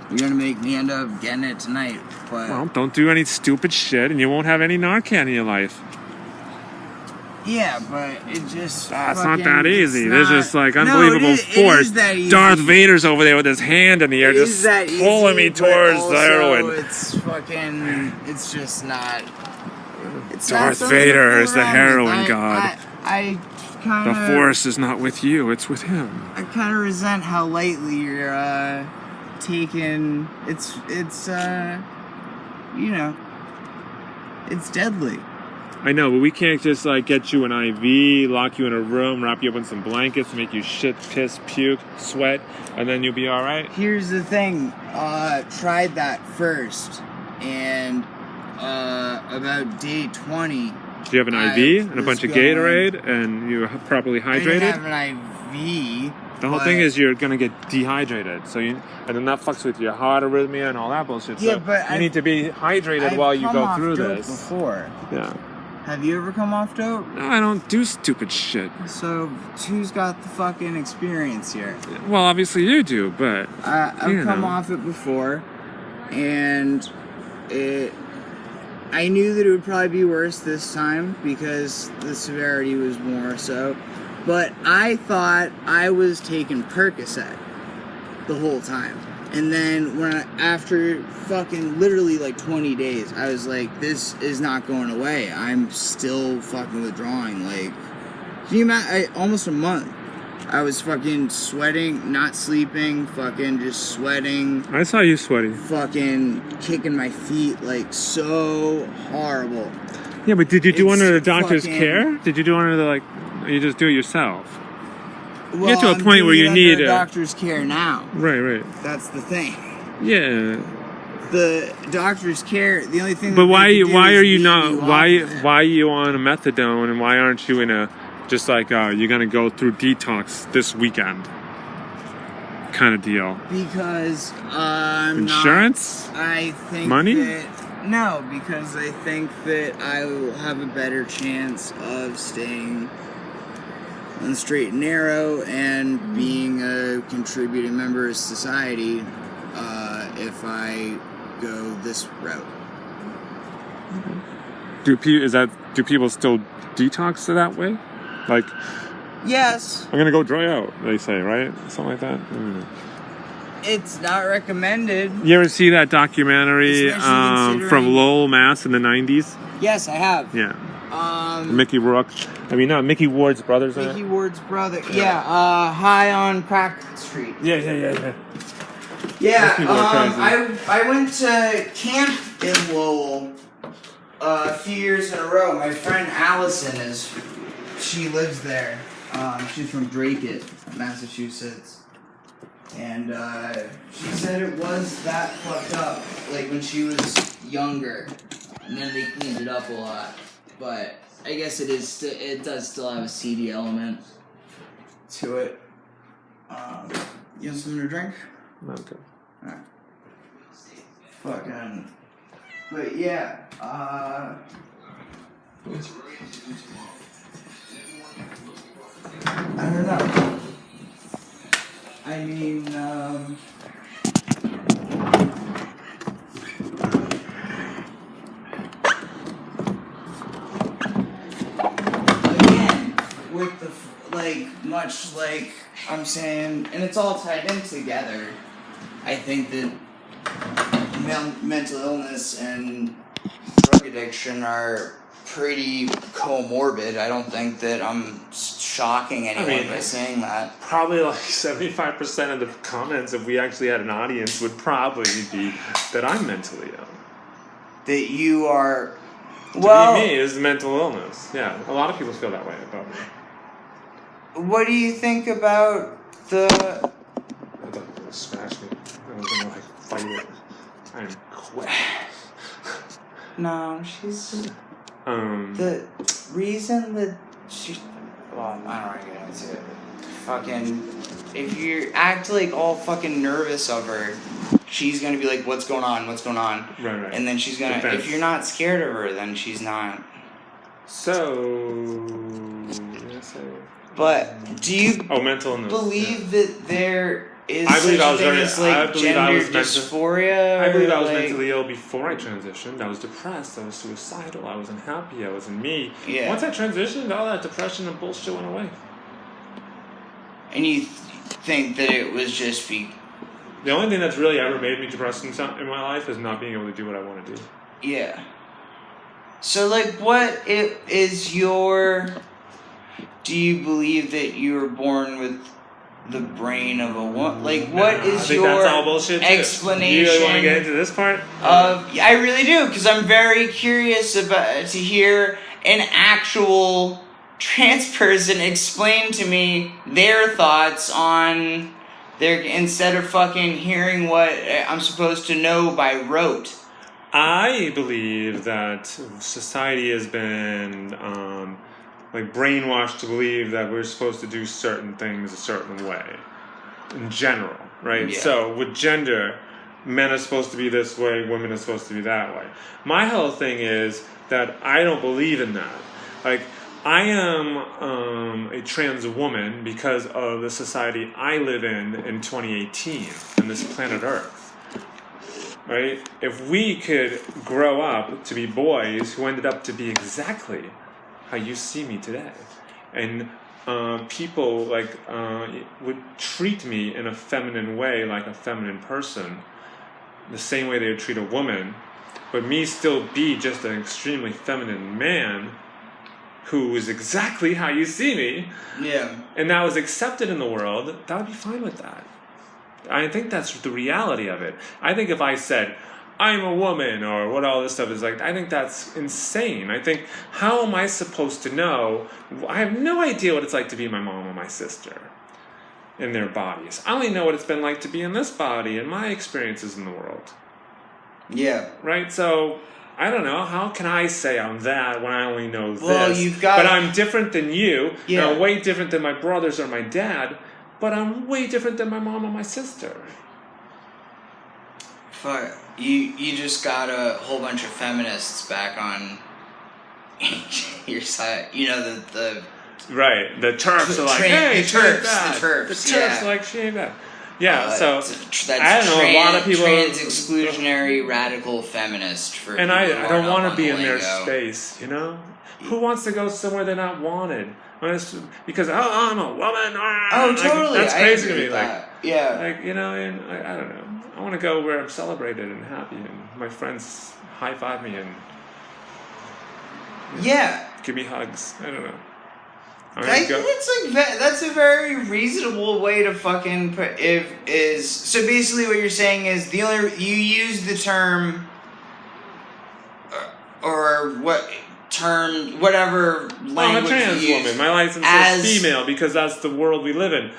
you're gonna make me end up getting it tonight, but... Well, don't do any stupid shit and you won't have any Narcan in your life. Yeah, but it just... it's not that easy. There's just, like, unbelievable force. Darth Vader's over there with his hand in the air just pulling me towards the heroin. It's fucking... It's just not... It's Darth not something to Vader fool is the around heroin with. god. I kind The of. Force is not with you; it's with him. I kind of resent how lightly you're taking. It's you know, it's deadly. I know, but we can't just like get you an IV, lock you in a room, wrap you up in some blankets, make you shit, piss, puke, sweat, and then you'll be all right. Here's the thing. Tried that first, and about day 20. Do you have an IV and a bunch of Gatorade, and you're properly hydrated? I didn't have an IV. The whole thing is you're gonna get dehydrated, and then that fucks with your heart arrhythmia and all that bullshit. Yeah, so but you need to be hydrated while you go through this. Before. Yeah. Have you ever come off dope? No, I don't do stupid shit. So who's got the fucking experience here? Well, obviously you do, but I've come off it before, and I knew that it would probably be worse this time because the severity was more so. But I thought I was taking Percocet the whole time. And then after fucking literally like 20 days, I was like, this is not going away. I'm still fucking withdrawing. Like, can you imagine? Almost a month. I was fucking sweating, not sleeping, fucking just sweating. I saw you sweating. Fucking kicking my feet, like, so horrible. Yeah, but did you do under the doctor's care? Did you do under the, like, you just do it yourself? Well, you get to a point where you need a doctor's care now. Right. That's the thing. Yeah. The doctor's care. The only thing. But why are you on a methadone, and why aren't you in a just like you're gonna go through detox this weekend kind of deal? Because insurance. I think money. No, because I think that I will have a better chance of staying on the straight and narrow and being a contributing member of society if I go this route. Do people still detox that way? Like, yes. I'm gonna go dry out. They say, right? Something like that. It's not recommended. You ever see that documentary from Lowell, Mass. in the 90s? Yes, I have. Yeah. Mickey Rourke. I mean, no, Mickey Ward's brothers. Mickey Ward's brother. Yeah. High on Crack Street. Yeah. Yeah. I went to camp in Lowell a few years in a row. My friend Allison she lives there. She's from Dracut, Massachusetts. And she said it was that fucked up, like when she was younger, and then they cleaned it up a lot. But I guess it does still have a seedy element to it. You want something to drink? Okay. Alright. Fucking. But yeah. I don't know. I mean, again, with the, like, much like I'm saying, and it's all tied in together, I think that mental illness and drug addiction are pretty comorbid. I don't think that I'm shocking anyone by saying that. Probably like 75% of the comments, if we actually had an audience, would probably be that I'm mentally ill. That you are... To be me is mental illness. Yeah, a lot of people feel that way about me. What do you think about the... I thought you were going to smash me. I was going to like fight it. I'm quick. No, she's... The reason that she... Well, I don't want to get into it. Fucking... If you act like all fucking nervous of her, she's gonna be like, what's going on? Right. And then she's gonna... Defense. If you're not scared of her, then she's not. So... But do you mental illness. believe that there is I believe such I a was thing very- as I like believe I gender was dysphoria? I believe I was like, mentally ill before I transitioned. I was depressed. I was suicidal. I was unhappy. I wasn't me. Yeah. Once I transitioned, all that depression and bullshit went away. And you think that it was just The only thing that's really ever made me depressed in my life is not being able to do what I want to do. Yeah. So, like, is your... Do you believe that you were born with the brain of a woman? Like, what is I think your that's all bullshit too. explanation? You really want to get into this part? I really do, because I'm very curious to hear an actual trans person explain to me their thoughts on their, instead of fucking hearing what I'm supposed to know by rote. I believe that society has been brainwashed to believe that we're supposed to do certain things a certain way, in general, right? Yeah. So with gender, men are supposed to be this way, women are supposed to be that way. My whole thing is that I don't believe in that. Like, I am a trans woman because of the society I live in 2018, on this planet Earth. Right? If we could grow up to be boys who ended up to be exactly how you see me today, and people would treat me in a feminine way, like a feminine person, the same way they would treat a woman, but me still be just an extremely feminine man who is exactly how you see me, and that was accepted in the world, that would be fine with that. I think that's the reality of it. I think if I said, I'm a woman, or what all this stuff is like, I think that's insane. I think, how am I supposed to know? I have no idea what it's like to be my mom or my sister in their bodies. I only know what it's been like to be in this body and my experiences in the world. Yeah. Right? So, I don't know. How can I say I'm that when I only know Well, this? you've got... But I'm different than you. Yeah. And I'm way different than my brothers or my dad. But I'm way different than my mom or my sister. Fuck. You just got a whole bunch of feminists back on your side. You know, the Right. The TERFs are like, hey, the TERFs, TERFs, the TERFs yeah. like, shave that. Yeah, so that's I don't know, a lot of people... Trans-exclusionary radical feminist for and people I who don't aren't want up to be on in the their lingo. space, you know? Who wants to go somewhere they're not wanted? Because, oh, I'm a woman. Oh, totally. That's crazy to me. That. Yeah. Like, you know, and I don't know. I want to go where I'm celebrated and happy, and my friends high-five me and Yeah. give me hugs. I don't know. I think it's like that's a very reasonable way to fucking put. So basically what you're saying is the only you use the term or what term whatever language I'm a trans you use woman. My license says female because that's the world we live in.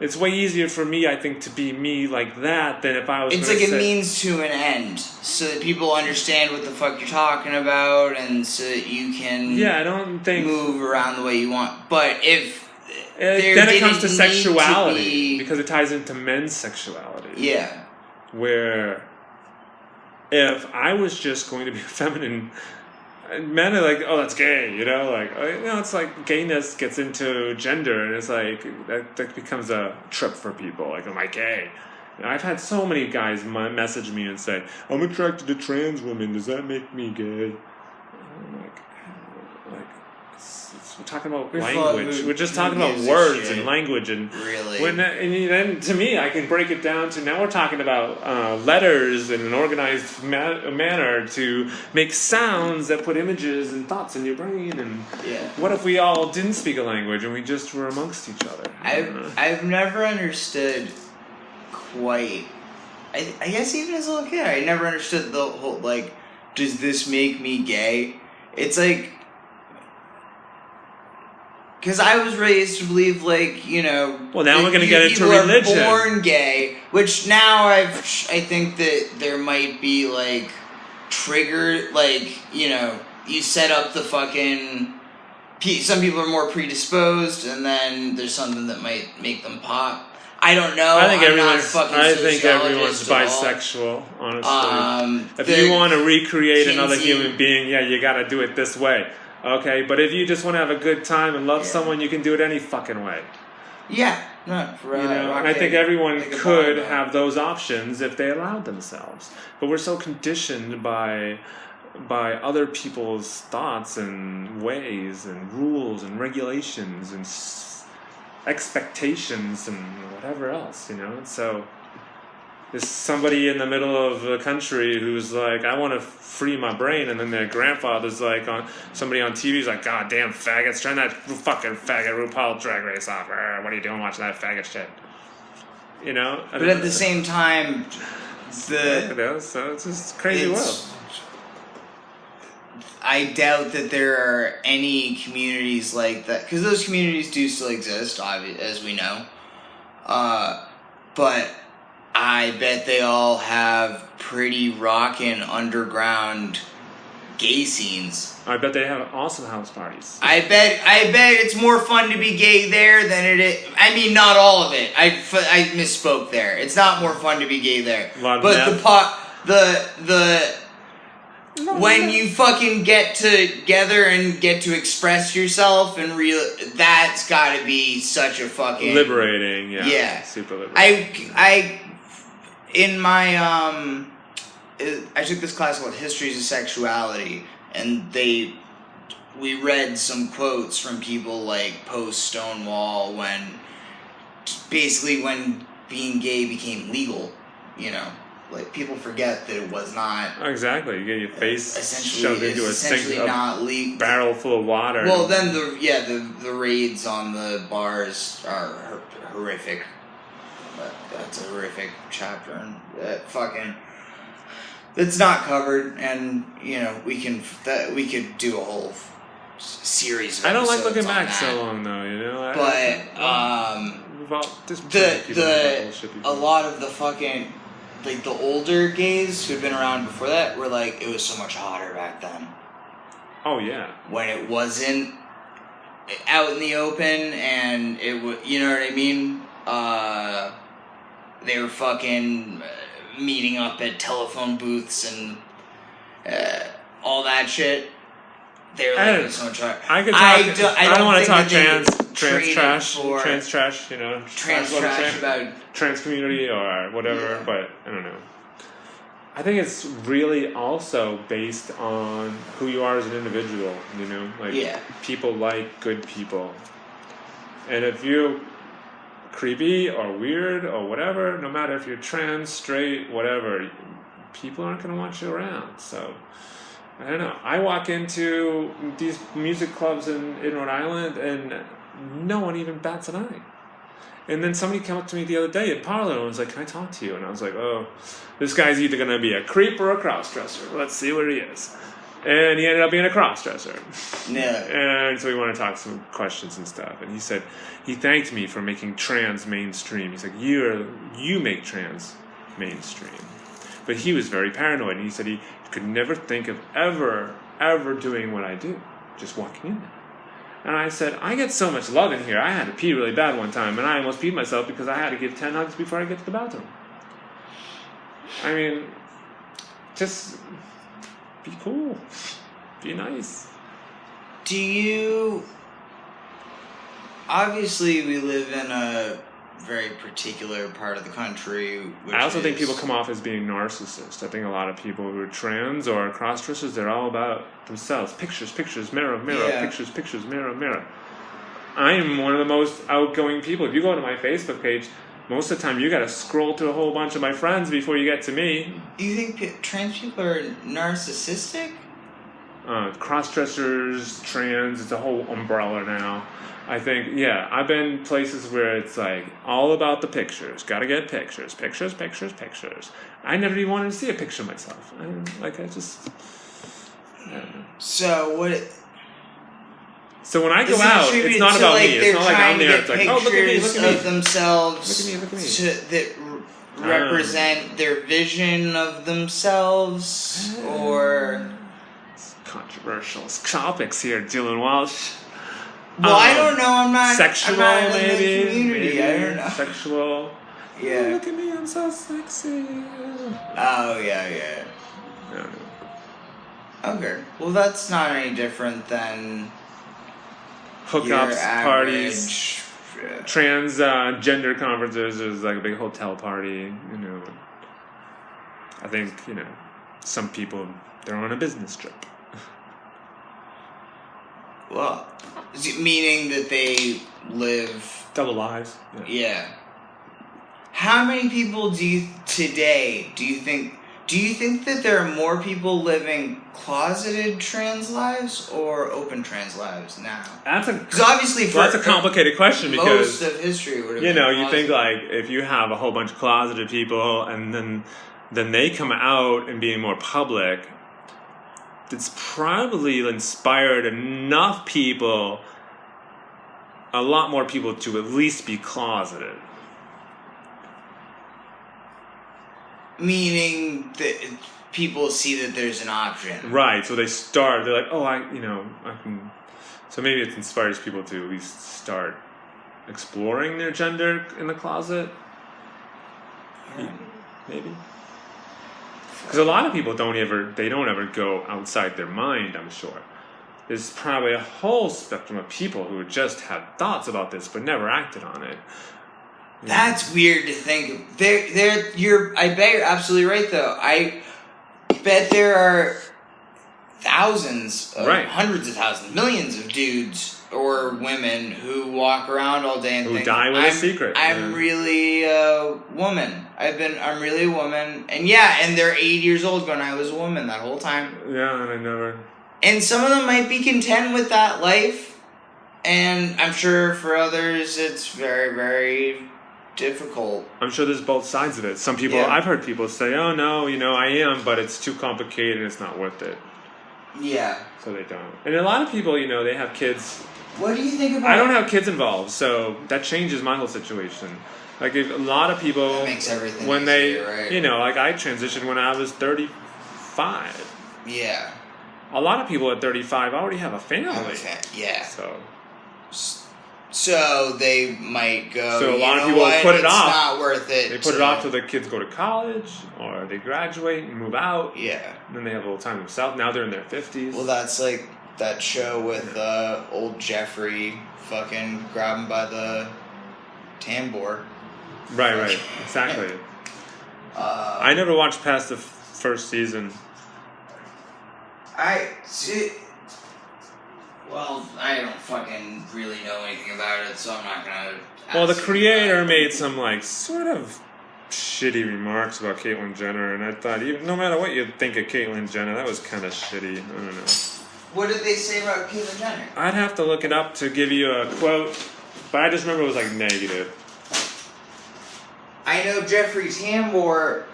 It's way easier for me, I think, to be me like that than if I was. It's like a means to an end, so that people understand what the fuck you're talking about, and so that you can. Yeah, I don't think move around the way you want. But if then it comes to sexuality because it ties into men's sexuality. Yeah. Where if I was just going to be feminine. Men are like, oh, that's gay, you know? Like, it's like gayness gets into gender, and it's like, that becomes a trip for people. Like, am I gay? And I've had so many guys message me and say, I'm attracted to trans women, does that make me gay? And I'm like we're talking about language. We're just talking about words and language. And really? And then, to me, I can break it down to, now we're talking about letters in an organized manner to make sounds that put images and thoughts in your brain. And what if we all didn't speak a language and we just were amongst each other? I've never understood quite... I guess even as a little kid, I never understood the whole, like, does this make me gay? It's like... Because I was raised to believe, like, you know... Well, now we're going to get into religion. People are born gay, which now I think that there might be, like, triggered, like, you know, you set up the fucking... Some people are more predisposed, and then there's something that might make them pop. I don't know. I think everyone's bisexual, honestly. If you want to recreate another human being, you got to do it this way. Okay, but if you just want to have a good time and love someone, you can do it any fucking way. Yeah, no, and I think everyone could have those options if they allowed themselves. But we're so conditioned by other people's thoughts and ways and rules and regulations and expectations and whatever else, you know. So There's somebody in the middle of the country who's like, I want to free my brain, and then their grandfather's like, somebody on TV's like, God damn faggots, turn that fucking faggot RuPaul Drag Race off. What are you doing watching that faggot shit? You know? But at the same time, so it's just a crazy world. I doubt that there are any communities like that, because those communities do still exist, as we know. But I bet they all have pretty rockin' underground gay scenes. I bet they have awesome house parties. I bet it's more fun to be gay there than it is. I mean, not all of it. I misspoke there. It's not more fun to be gay there. But when you fucking get together and get to express yourself and that's gotta be such a fucking liberating. Yeah. Super liberating. In my I took this class called Histories of Sexuality, and we read some quotes from people like post Stonewall when being gay became legal, you know. Like, people forget that it was not... Exactly. You get your face shoved into a barrel full of water. Well, then the raids on the bars are horrific. That's a horrific chapter, and it's not covered, and you know we could do a whole series of I don't like episodes looking on back that. so long though, you know. A lot of the fucking like the older gays who'd been around before that were like, it was so much hotter back then. Oh yeah. When it wasn't out in the open, and it would, you know what I mean? They were fucking meeting up at telephone booths and all that shit. They were like, so much hotter. I don't want to talk trans trash, you know, trans community or whatever, but I don't know. I think it's really also based on who you are as an individual, you know, like people like good people, and if you're creepy or weird or whatever, no matter if you're trans, straight, whatever, people aren't going to want you around. So I don't know. I walk into these music clubs in Rhode Island and no one even bats an eye. And then somebody came up to me the other day at Parlor and was like, can I talk to you? And I was like, oh, this guy's either going to be a creep or a cross-dresser. Let's see what he is. And he ended up being a cross-dresser. Yeah. And so we want to talk some questions and stuff. And he said, he thanked me for making trans mainstream. He's like, you make trans mainstream. But he was very paranoid. And he said he could never think of ever doing what I do. Just walking in there. And I said, I get so much love in here. I had to pee really bad one time, and I almost peed myself because I had to give 10 hugs before I get to the bathroom. I mean, just be cool. Be nice. Do you... Obviously, we live in a very particular part of the country, which I also think people come off as being narcissists. I think a lot of people who are trans or cross-dressers, they're all about themselves. Pictures, mirror, pictures, mirror. I'm one of the most outgoing people. If you go to my Facebook page, most of the time you gotta scroll through a whole bunch of my friends before you get to me. Do you think trans people are narcissistic? Cross-dressers, trans, it's a whole umbrella now. I think, I've been places where it's like all about the pictures. Gotta get pictures. I never even wanted to see a picture myself. I don't know. So when I go out, it's not about me. It's not like I'm there. It's like, oh, look at me. Of themselves look at me. that represent their vision of themselves, or controversial topics here, Dylan Walsh. Well, I don't know. I'm not sexual, I'm not maybe. In the community. Maybe. I don't know. Sexual. Yeah. Oh, look at me. I'm so sexy. Oh yeah. I don't know. Okay. Well, that's not any different than hookups, parties, transgender conferences. There's like a big hotel party. You know. I think some people they're on a business trip. Well, meaning that they live double lives. Yeah. how many people do you think that there are more people living closeted trans lives or open trans lives now? Because obviously that's a complicated question because most of history would have you been you think like if you have a whole bunch of closeted people and then they come out and being more public, it's probably inspired enough people, a lot more people to at least be closeted. Meaning that people see that there's an option. Right, so they're like, oh, I can. So maybe it inspires people to at least start exploring their gender in the closet. Maybe. Because a lot of people don't ever go outside their mind, I'm sure. There's probably a whole spectrum of people who just had thoughts about this but never acted on it. That's weird to think of. I bet you're absolutely right, though. I bet there are thousands, hundreds of thousands, millions of dudes or women who walk around all day and who think, die with a secret. I'm really a woman. I'm really a woman. And and they're 8 years old going, I was a woman that whole time. Yeah, and I never... And some of them might be content with that life. And I'm sure for others it's very, very difficult. I'm sure there's both sides of it. Some people, I've heard people say, oh no, I am, but it's too complicated and it's not worth it. Yeah. So they don't. And a lot of people, they have kids. What do you think about... I don't have kids involved, so that changes my whole situation. Like, if a lot of people... That makes everything when easier, right? like I transitioned when I was 35. Yeah. A lot of people at 35 already have a family. Okay. Yeah. So they might go, so a lot of people put it off. It's not worth it. They put it off till their kids go to college or they graduate and move out. Yeah. And then they have a little time themselves. Now they're in their 50s. Well, that's like that show with old Jeffrey fucking grabbing by the tambour. Right. Exactly. I never watched past the first season. Well, I don't fucking really know anything about it, so I'm not gonna... Well, the creator made some, sort of shitty remarks about Caitlyn Jenner, and I thought, no matter what you think of Caitlyn Jenner, that was kind of shitty. I don't know. What did they say about Caitlyn Jenner? I'd have to look it up to give you a quote, but I just remember it was, negative. I know Jeffrey Tambor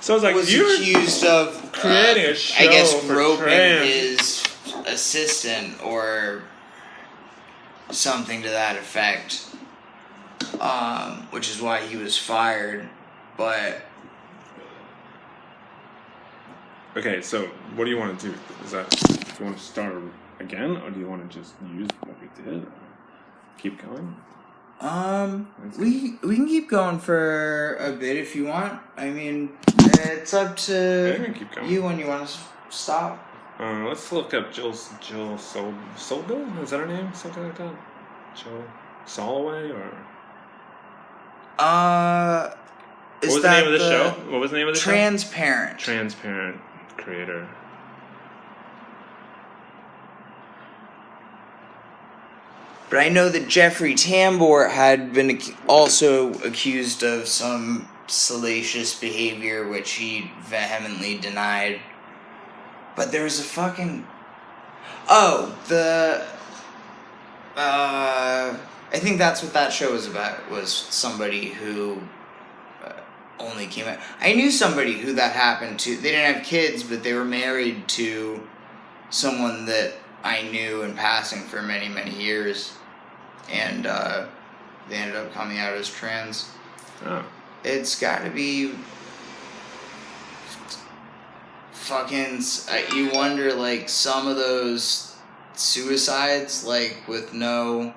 was accused of creating a show I guess for roping trans. his assistant or something to that effect, which is why he was fired. But okay, so what do you want to do? Do you want to start again, or do you want to just use what we did? Or keep going. We can keep going for a bit if you want. I mean, it's up to you when you want to stop. Let's look up Jill Solville? Is that her name? Something like that? Jill Soloway or? Is what was the name of the show? What was the name of the Transparent. show? Transparent creator. But I know that Jeffrey Tambor had been also accused of some salacious behavior, which he vehemently denied. But there was a fucking... I think that's what that show was about, was somebody who only came out... I knew somebody who that happened to. They didn't have kids, but they were married to someone that I knew in passing for many, many years. And they ended up coming out as trans. Oh. It's gotta be... fucking... you wonder, some of those suicides, with no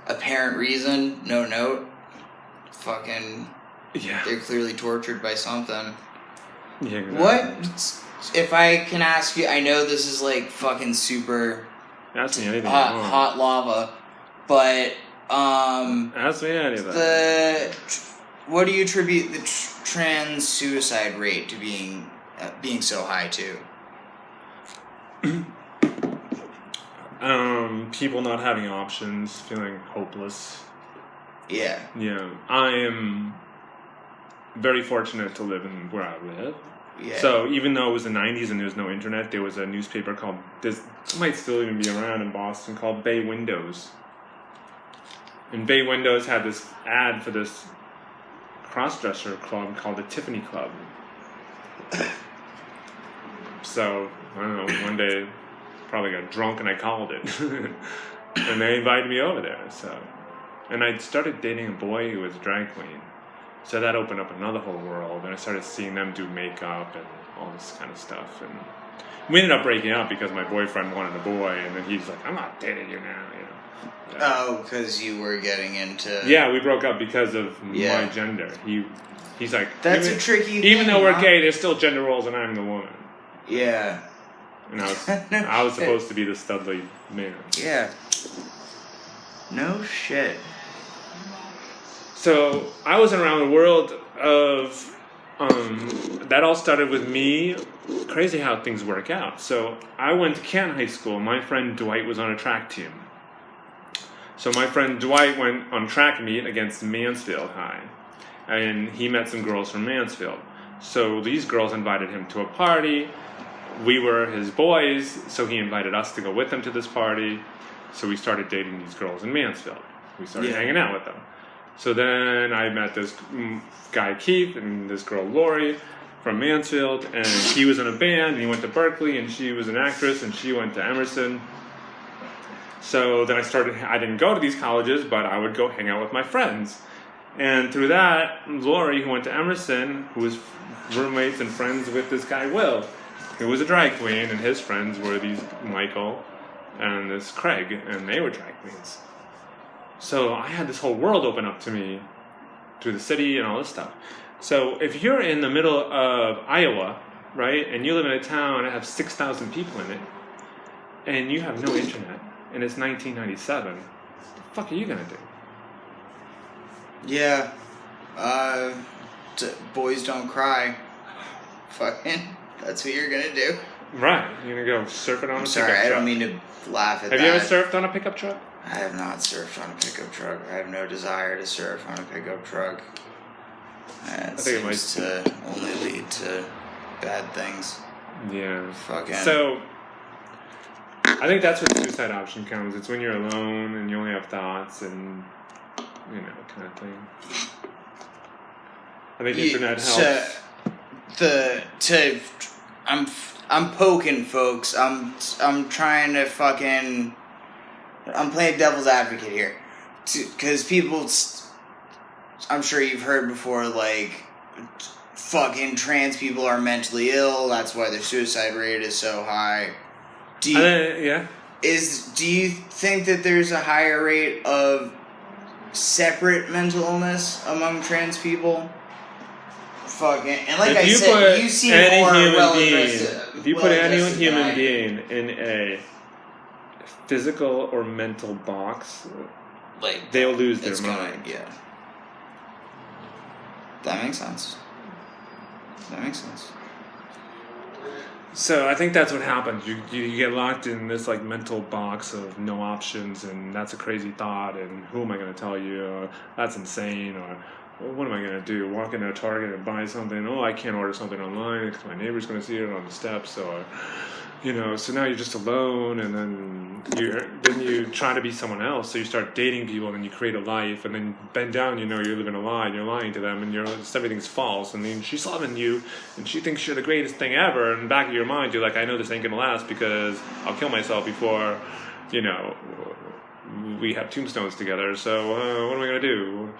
apparent reason, no note. Fucking... Yeah. They're clearly tortured by something. Yeah, exactly. What... If I can ask you... I know this is, fucking super... Ask me anything. hot lava, but... Ask me anything. What do you attribute the trans suicide rate to being so high to? People not having options, feeling hopeless. Yeah. Yeah, I am very fortunate to live in where I live. Yeah. So even though it was the 90s and there was no internet, there was a newspaper called, this might still even be around in Boston, called Bay Windows. And Bay Windows had this ad for this cross-dresser club called the Tiffany Club. So, I don't know, one day probably got drunk and I called it. And they invited me over there. So, and I started dating a boy who was a drag queen. So that opened up another whole world, and I started seeing them do makeup and all this kind of stuff. And we ended up breaking up because my boyfriend wanted a boy, and then he's like, "I'm not dating you now," you know. Oh, because you were getting into... Yeah, we broke up because of my gender. He's like... That's a tricky thing, even though we're huh? gay, there's still gender roles, and I'm the woman. Yeah. And I was supposed to be the studly man. Yeah. No shit. So I was around the world of... that all started with me. Crazy how things work out. So I went to Canton High School. My friend Dwight was on a track team. So my friend Dwight went on track meet against Mansfield High. And he met some girls from Mansfield. So these girls invited him to a party. We were his boys, so he invited us to go with him to this party. So we started dating these girls in Mansfield. We started hanging out with them. So then I met this guy Keith and this girl Lori from Mansfield, and he was in a band, and he went to Berkeley, and she was an actress, and she went to Emerson. So then I didn't go to these colleges, but I would go hang out with my friends. And through that, Lori, who went to Emerson, who was roommates and friends with this guy Will, who was a drag queen, and his friends were these Michael and this Craig, and they were drag queens. So I had this whole world open up to me through the city and all this stuff. So if you're in the middle of Iowa, right, and you live in a town that has 6,000 people in it, and you have no internet, and it's 1997, what the fuck are you going to do? Yeah. Boys don't cry. Fucking, that's what you're gonna do. Right. You're going to go surfing on a pickup truck. Sorry, I don't mean to laugh at that. Have you ever surfed on a pickup truck? I have not surfed on a pickup truck. I have no desire to surf on a pickup truck. It seems to only lead to bad things. Yeah. Fucking. So, I think that's where the suicide option comes. It's when you're alone and you only have thoughts and, you know, kind of thing. I think the internet helps. I'm poking folks. I'm trying to fucking... I'm playing devil's advocate here. Because people... I'm sure you've heard before, like... Fucking trans people are mentally ill. That's why their suicide rate is so high. Do you think that there's a higher rate of separate mental illness among trans people? Fucking, and like I said, you seem more well-addressed. If you put any human being in a physical or mental box, like they'll lose their mind. Yeah. That makes sense. So I think that's what happens. You get locked in this like mental box of no options, and that's a crazy thought, and who am I going to tell you? Or, that's insane, or what am I going to do? Walk into a Target and buy something? Oh, I can't order something online because my neighbor's going to see it on the steps, or you know. So now you're just alone, and then you try to be someone else. So you start dating people, and then you create a life, and then bend down, you know, you're living a lie, and you're lying to them, and everything's false. And then she's loving you, and she thinks you're the greatest thing ever. And in the back of your mind, you're like, I know this ain't gonna last because I'll kill myself before, you know, we have tombstones together. So what am I gonna do?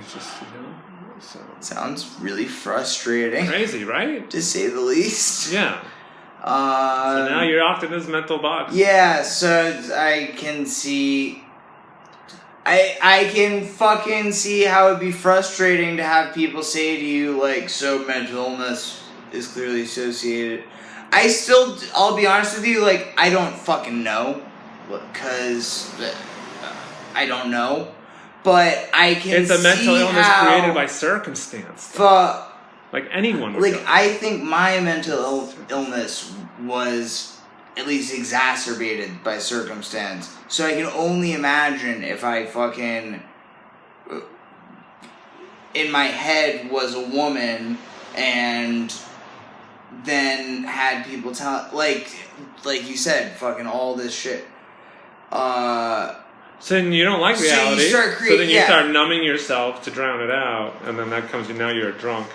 It's just, you know, so sounds really frustrating. Crazy, right? To say the least. Yeah. So now you're locked in this mental box. Yeah, so I can see... I can fucking see how it'd be frustrating to have people say to you, like, so mental illness is clearly associated. I'll be honest with you, like, I don't fucking know. Because I don't know. But I can see it's a mental illness created by circumstance. Like anyone would. Like, I think my mental illness was at least exacerbated by circumstance. So I can only imagine if I fucking in my head was a woman, and then had people tell, like you said, fucking all this shit. So then you don't like So reality. you start So then you yeah. start numbing yourself to drown it out, and then that comes. Now you're a drunk.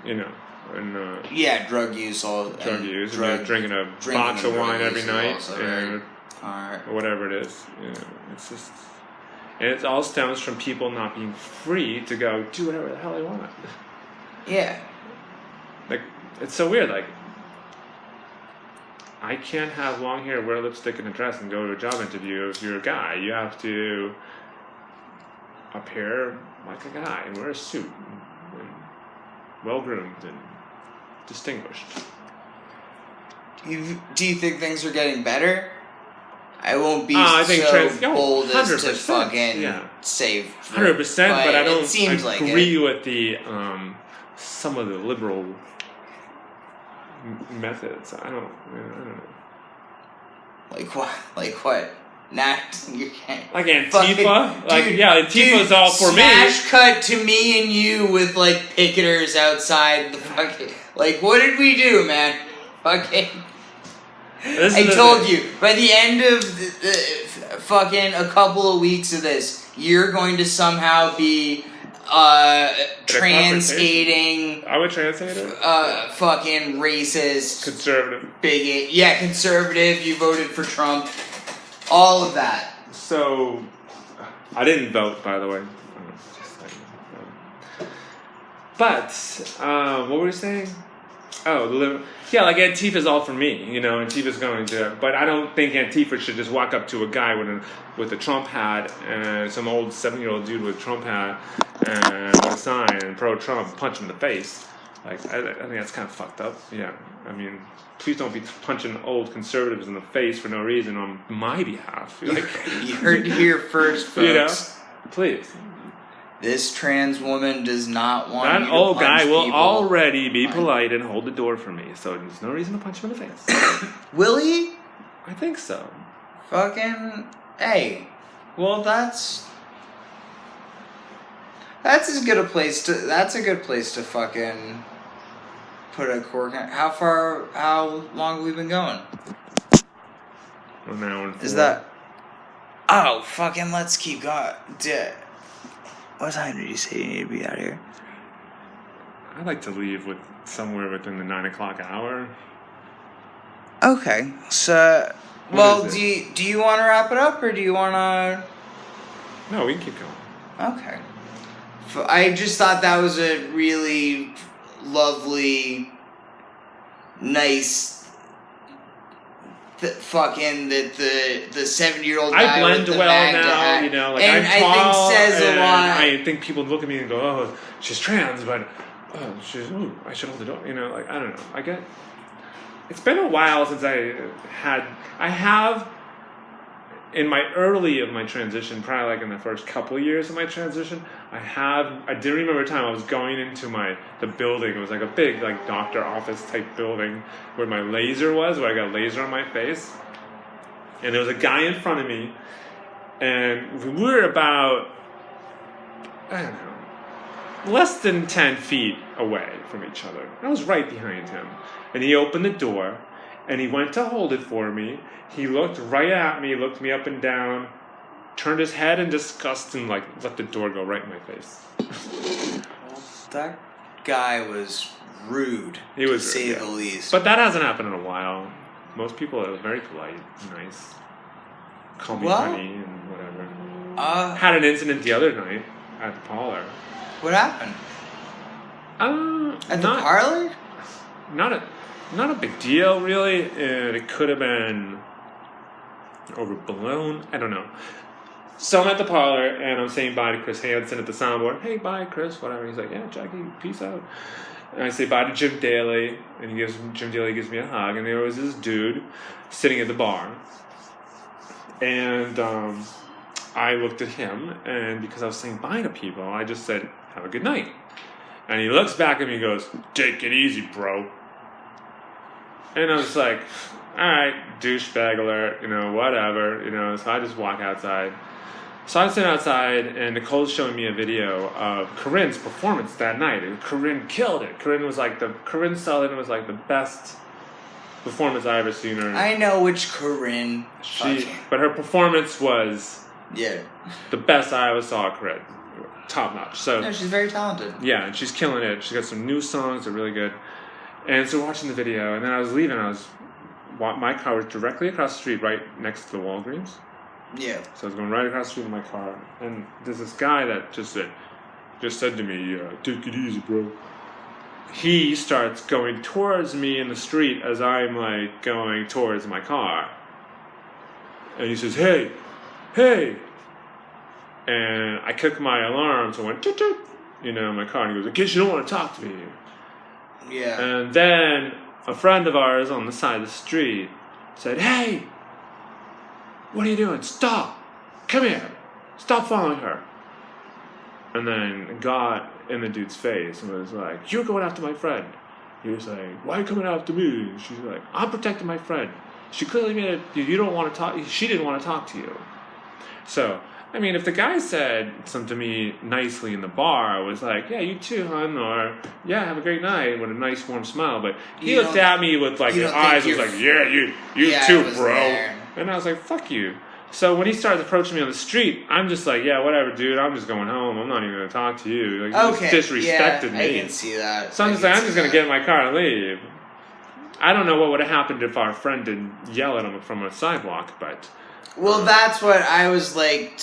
You know, and Yeah, drug use, drug use, and you're drinking a box of wine every night, and or whatever it is. You know, it's just, and it all stems from people not being free to go do whatever the hell they want. Yeah. Like, it's so weird. Like, I can't have long hair, wear lipstick and a dress, and go to a job interview if you're a guy. You have to appear like a guy and wear a suit, and well-groomed and distinguished. Do you think things are getting better? I won't be I think bold as to 100%, fucking say 100%, but I don't it seems agree with the some of the liberal methods. I don't know. Like what? Like what? Not you can't. Like Antifa? Fucking, Like, dude, yeah, Antifa's all for me. Smash cut to me and you with like picketers outside the fucking. Like, what did we do, man? Fucking. I told you, by the end of the fucking a couple of weeks of this, you're going to somehow be trans-hating. I would translate it. Fucking racist. Conservative. Bigot. Yeah, conservative. You voted for Trump. All of that. So, I didn't vote, by the way. But, what were we saying? Oh, yeah, like Antifa's all for me, you know. Antifa's going to, but I don't think Antifa should just walk up to a guy with a Trump hat and some old 7-year-old dude with a Trump hat and with a sign and pro-Trump, punch him in the face. Like, I think that's kind of fucked up. Yeah, I mean, please don't be punching old conservatives in the face for no reason on my behalf. Like, you heard it here first, folks. You know, please. This trans woman does not want that you to old punch guy will people. already be polite and hold the door for me, so there's no reason to punch him in the face. Will he? I think so. Fucking hey. Well, that's as good a place to. That's a good place to fucking put a cork in. How long have we been going? An hour and 4. Is that? Oh, fucking! Let's keep going. What time did you say you need to be out here? I'd like to leave with somewhere within the 9 o'clock hour. Okay, so well, do you want to wrap it up or do you want to? No, we can keep going. Okay. I just thought that was a really lovely, nice. Fucking that the 7-year-old guy I blend with the well now, hat. you know, like and I'm tall, I think says and a lot. I think people look at me and go, "Oh, she's trans," but I should hold the door. You know, like I don't know. I get. It's been a while since I have. In my early of my transition, probably like in the first couple of years of my transition, I did remember a time I was going into the building. It was like a big like doctor office type building where my laser was, where I got laser on my face. And there was a guy in front of me, and we were about, I don't know, less than 10 feet away from each other. I was right behind him. And he opened the door, and he went to hold it for me. He looked right at me, looked me up and down, turned his head in disgust, and like let the door go right in my face. That guy was rude, He was to say rude, the yeah. least. But that hasn't happened in a while. Most people are very polite, nice. Call me honey and whatever. Had an incident the other night at the parlor. What happened? At the parlor? Not a big deal, really. It could have been overblown. I don't know. So I'm at the parlor, and I'm saying bye to Chris Hansen at the soundboard. Hey, bye, Chris, whatever. He's like, yeah, Jackie, peace out. And I say bye to Jim Daly, and Jim Daly gives me a hug, and there was this dude sitting at the bar. And I looked at him, and because I was saying bye to people, I just said, have a good night. And he looks back at me and goes, take it easy, bro. And I was like, all right, douchebag alert, you know, whatever, you know. So I just walk outside. So I was sitting outside, and Nicole's showing me a video of Corinne's performance that night. And Corinne killed it. Corinne Sullivan was like the best performance I ever seen her. I know which Corinne. But her performance was the best I ever saw Corinne. Top notch. So no, she's very talented. Yeah, and she's killing it. She's got some new songs that are really good. And so watching the video, and then I was leaving. My car was directly across the street, right next to the Walgreens. Yeah. So I was going right across the street in my car, and there's this guy that just said to me, "Take it easy, bro." He starts going towards me in the street as I'm like going towards my car, and he says, "Hey, hey," and I clicked my alarm, so I went toot toot, in my car, and he goes, "I guess you don't want to talk to me." Yeah. And then a friend of ours on the side of the street said, "Hey, what are you doing? Stop! Come here! Stop following her!" And then got in the dude's face and was like, "You're going after my friend." He was like, "Why are you coming after me?" She's like, "I'm protecting my friend. She clearly made it. You don't want to talk. She didn't want to talk to you." So, I mean, if the guy said something to me nicely in the bar, I was like, "Yeah, you too, hon," or "Yeah, have a great night," with a nice warm smile. But he looked at me with like his eyes was like, "Yeah, you too, bro." There. And I was like, "Fuck you." So when he starts approaching me on the street, I'm just like, "Yeah, whatever, dude. I'm just going home. I'm not even going to talk to you." Like, you just disrespected me. I can see that. So I'm just going to get in my car and leave. I don't know what would have happened if our friend didn't yell at him from a sidewalk, but... Well, that's what I was like...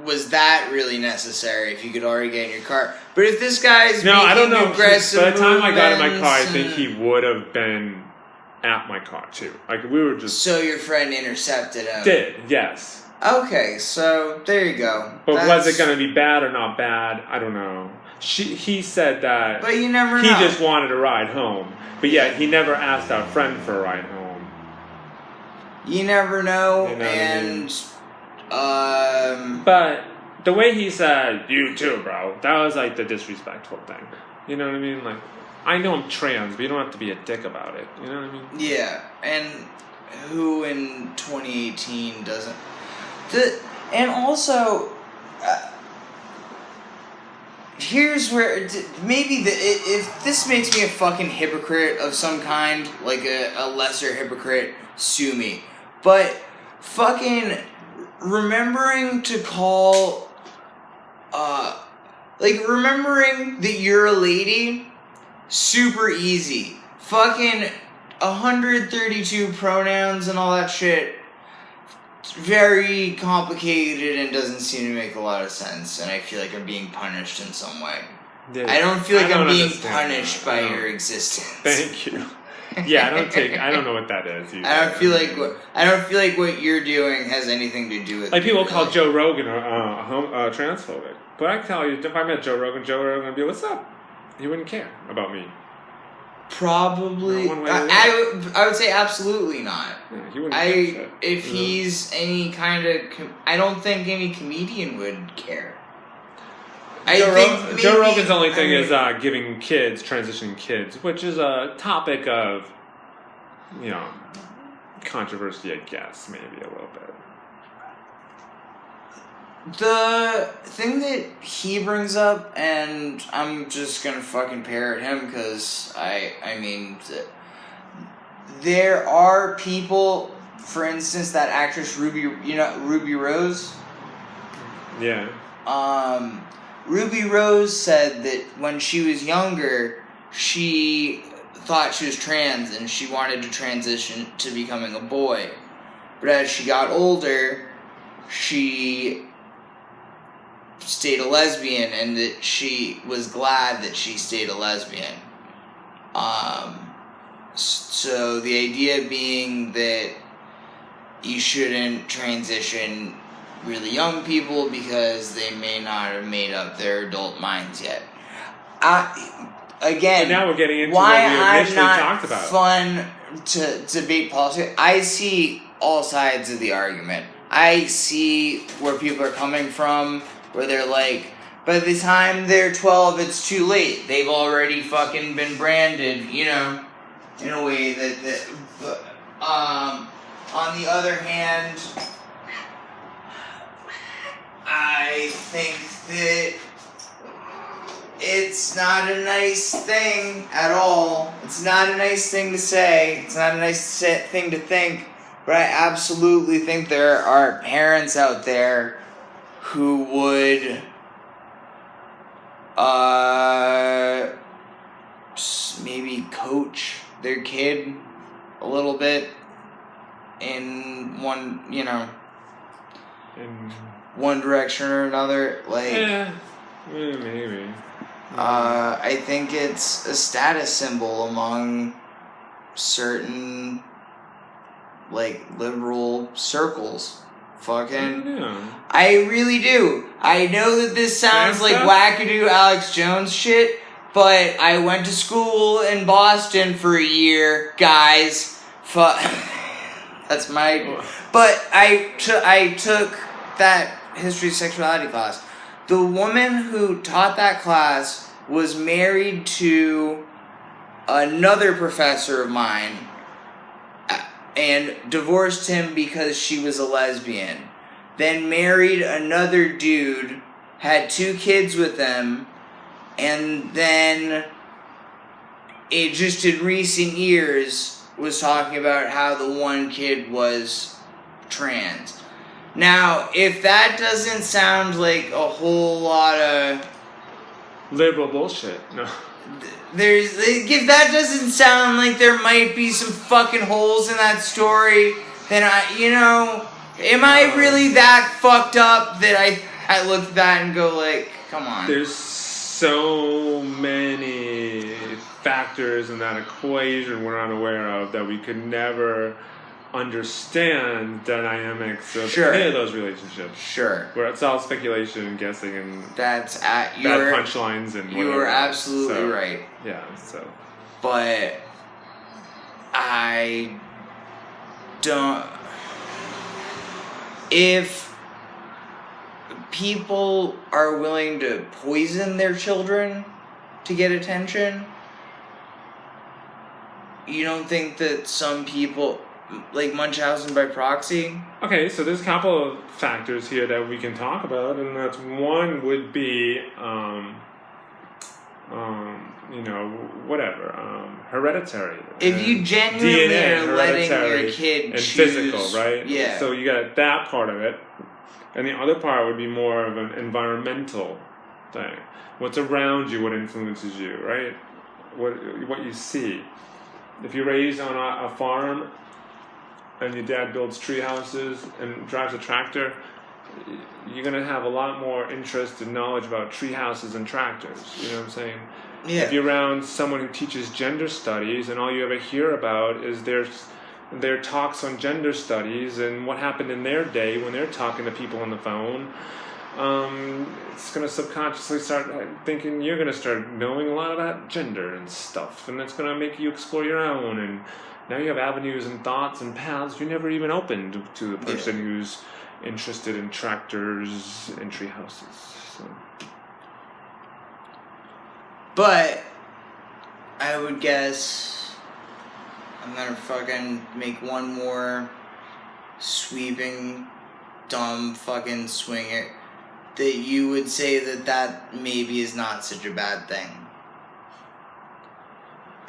Was that really necessary if you could already get in your car? But if this guy's I don't know. aggressive by the time I got in my car, I movements think he would have been at my car, too. Like, we were just... So your friend intercepted him? Did, yes. Okay, so there you go. But was it going to be bad or not bad? I don't know. He said that... But you never know. He just wanted a ride home. But yeah, he never asked our friend for a ride home. You never know, You know what I mean? But the way he said, "You too, bro," that was like the disrespectful thing. You know what I mean? Like, I know I'm trans, but you don't have to be a dick about it. You know what I mean? Yeah, and who in 2018 doesn't? And also, here's where maybe if this makes me a fucking hypocrite of some kind, like a lesser hypocrite, sue me. But fucking remembering to call, remembering that you're a lady, super easy. Fucking 132 pronouns and all that shit, very complicated and doesn't seem to make a lot of sense, and I feel like I'm being punished in some way. Yeah, I don't feel like I'm being punished by that. your existence. Thank you. Yeah, I don't know what that is either. I don't feel like what you're doing has anything to do with like people call really. Joe Rogan transphobic, but I tell you, if I met Joe Rogan would be, "What's up?" He wouldn't care about me. Probably, I would say absolutely not. Yeah, he wouldn't care. If he's any kind of, I don't think any comedian would care. Joe Rogan's only thing is giving transitioning kids, which is a topic of, controversy, I guess, maybe a little bit. The thing that he brings up, and I'm just gonna fucking parrot him because I mean, there are people, for instance, that actress Ruby Rose. Yeah. Ruby Rose said that when she was younger, she thought she was trans and she wanted to transition to becoming a boy. But as she got older, she stayed a lesbian, and that she was glad that she stayed a lesbian. So the idea being that you shouldn't transition really young people because they may not have made up their adult minds yet. Again, so now we're getting into why what we I'm initially not talked about. Fun to debate politics. I see all sides of the argument. I see where people are coming from, where they're like, by the time they're 12, it's too late. They've already fucking been branded, in a way that on the other hand, think that it's not a nice thing at all. It's not a nice thing to say. It's not a nice thing to think. But I absolutely think there are parents out there who would maybe coach their kid a little bit in one, one direction or another. Like, yeah, maybe. I think it's a status symbol among certain, like, liberal circles. Fucking. I really do. I know that this sounds like wackadoo Alex Jones shit, but I went to school in Boston for a year, guys. That's my... But I took that history of sexuality class. The woman who taught that class was married to another professor of mine and divorced him because she was a lesbian. Then married another dude, had 2 kids with him, and then it just in recent years was talking about how the one kid was trans. Now, if that doesn't sound like a whole lot of liberal bullshit, no. If that doesn't sound like there might be some fucking holes in that story, then am I really that fucked up that I look at that and go like, come on. There's so many factors in that equation we're not aware of that we could never understand the dynamics of any of those relationships. Sure. Where it's all speculation and guessing and bad punchlines and whatever. You were absolutely right. Yeah, so. But I don't... If people are willing to poison their children to get attention, you don't think that some people... like Munchausen by proxy? Okay, so there's a couple of factors here that we can talk about, and that's one would be, hereditary. If you genuinely DNA, are letting your kid and choose... physical, right? Yeah. So you got that part of it, and the other part would be more of an environmental thing. What's around you, what influences you, right? What you see. If you're raised on a farm, and your dad builds tree houses and drives a tractor, you're going to have a lot more interest and knowledge about tree houses and tractors. You know what I'm saying? Yeah. If you're around someone who teaches gender studies and all you ever hear about is their talks on gender studies and what happened in their day when they're talking to people on the phone, it's going to subconsciously start thinking you're going to start knowing a lot about gender and stuff, and it's going to make you explore your own, and now you have avenues and thoughts and paths you never even opened to the person who's interested in tractors and tree houses. So. But I would guess I'm gonna fucking make one more sweeping, dumb fucking swing it, that you would say that maybe is not such a bad thing.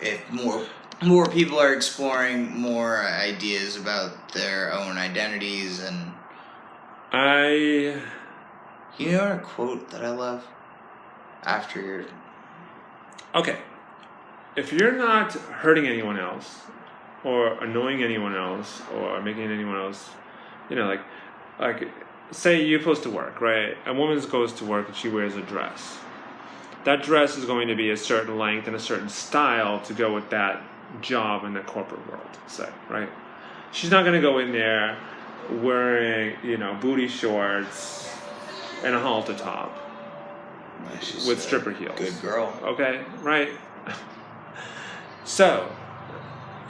If more people are exploring more ideas about their own identities and... You know a quote that I love? After your... Okay. If you're not hurting anyone else, or annoying anyone else, or making anyone else, like say you're supposed to work, right? A woman goes to work and she wears a dress. That dress is going to be a certain length and a certain style to go with that job in the corporate world, say, right? She's not going to go in there wearing, booty shorts and a halter top with stripper heels. Good girl. Okay, right? So,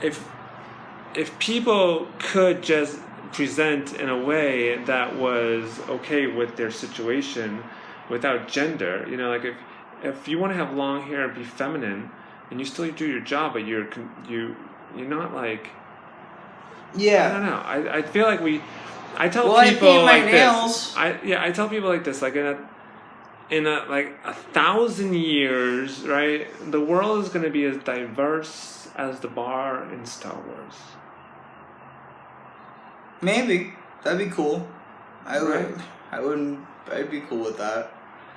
if people could just present in a way that was okay with their situation without gender, like if you want to have long hair and be feminine and you still do your job, but you're not like... Yeah. I don't know. I feel like I tell well, people I paint my like nails. this. I tell people like this, like in 1,000 years, right, the world is going to be as diverse as the bar in Star Wars. Maybe. That'd be cool. Right. I'd be cool with that.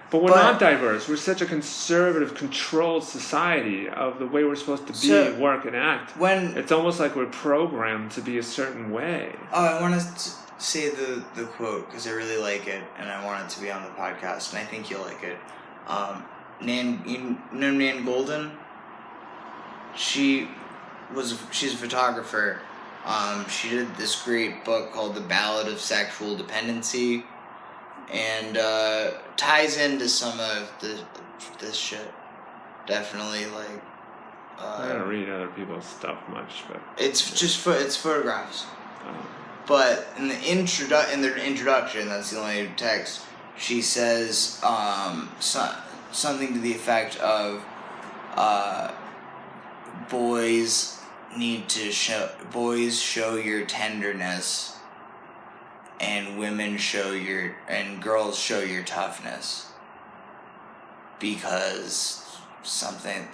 But we're not diverse. We're such a conservative, controlled society of the way we're supposed to be, work, and act. It's almost like we're programmed to be a certain way. Oh, I want to say the quote because I really like it, and I want it to be on the podcast, and I think you'll like it. Nan Golden? She's a photographer. She did this great book called The Ballad of Sexual Dependency, and ties into some of this shit. Definitely, I don't read other people's stuff much, but it's just it's photographs. Oh. But in the introduction, that's the only text. She says something to the effect of boys show your tenderness. And girls show your toughness. Because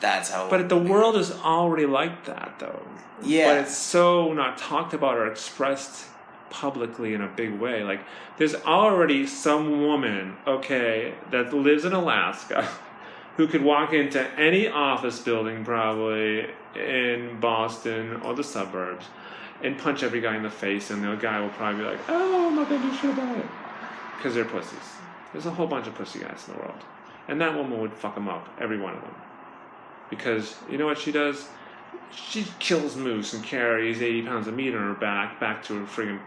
that's how... But the world is already like that, though. Yeah. But it's so not talked about or expressed publicly in a big way. Like, there's already some woman, that lives in Alaska who could walk into any office building probably in Boston or the suburbs and punch every guy in the face, and the guy will probably be like, oh, I'm not going to do shit about it. Because they're pussies. There's a whole bunch of pussy guys in the world. And that woman would fuck them up, every one of them. Because, you know what she does? She kills moose and carries 80 pounds of meat on her back to her friggin'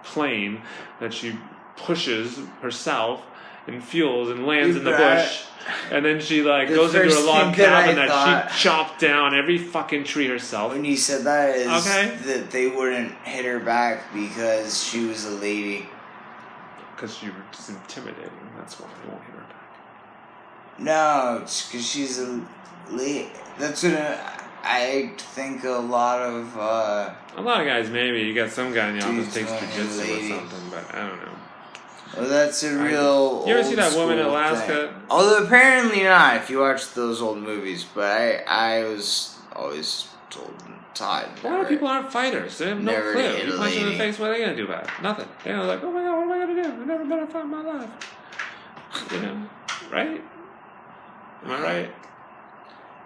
plane that she pushes herself and fuels and lands in the bush. And then she goes into a log cabin that she chopped down every fucking tree herself. When you said that is that they wouldn't hit her back because she was a lady. Because you were just intimidating. That's why they won't hit her back. No, it's because she's a lady. That's what I think a lot of guys, maybe. You got some guy in the office takes jujitsu or something, but I don't know. Well, that's a real. You ever see that woman in Alaska? Thing. Although apparently not, if you watch those old movies. But I was always taught. A lot of people aren't fighters. They have no clue. You punch them in the face, what are they gonna do about it? Nothing. They're like, oh my god, what am I gonna do? I've never been in a fight in my life. You know, right? Am I right?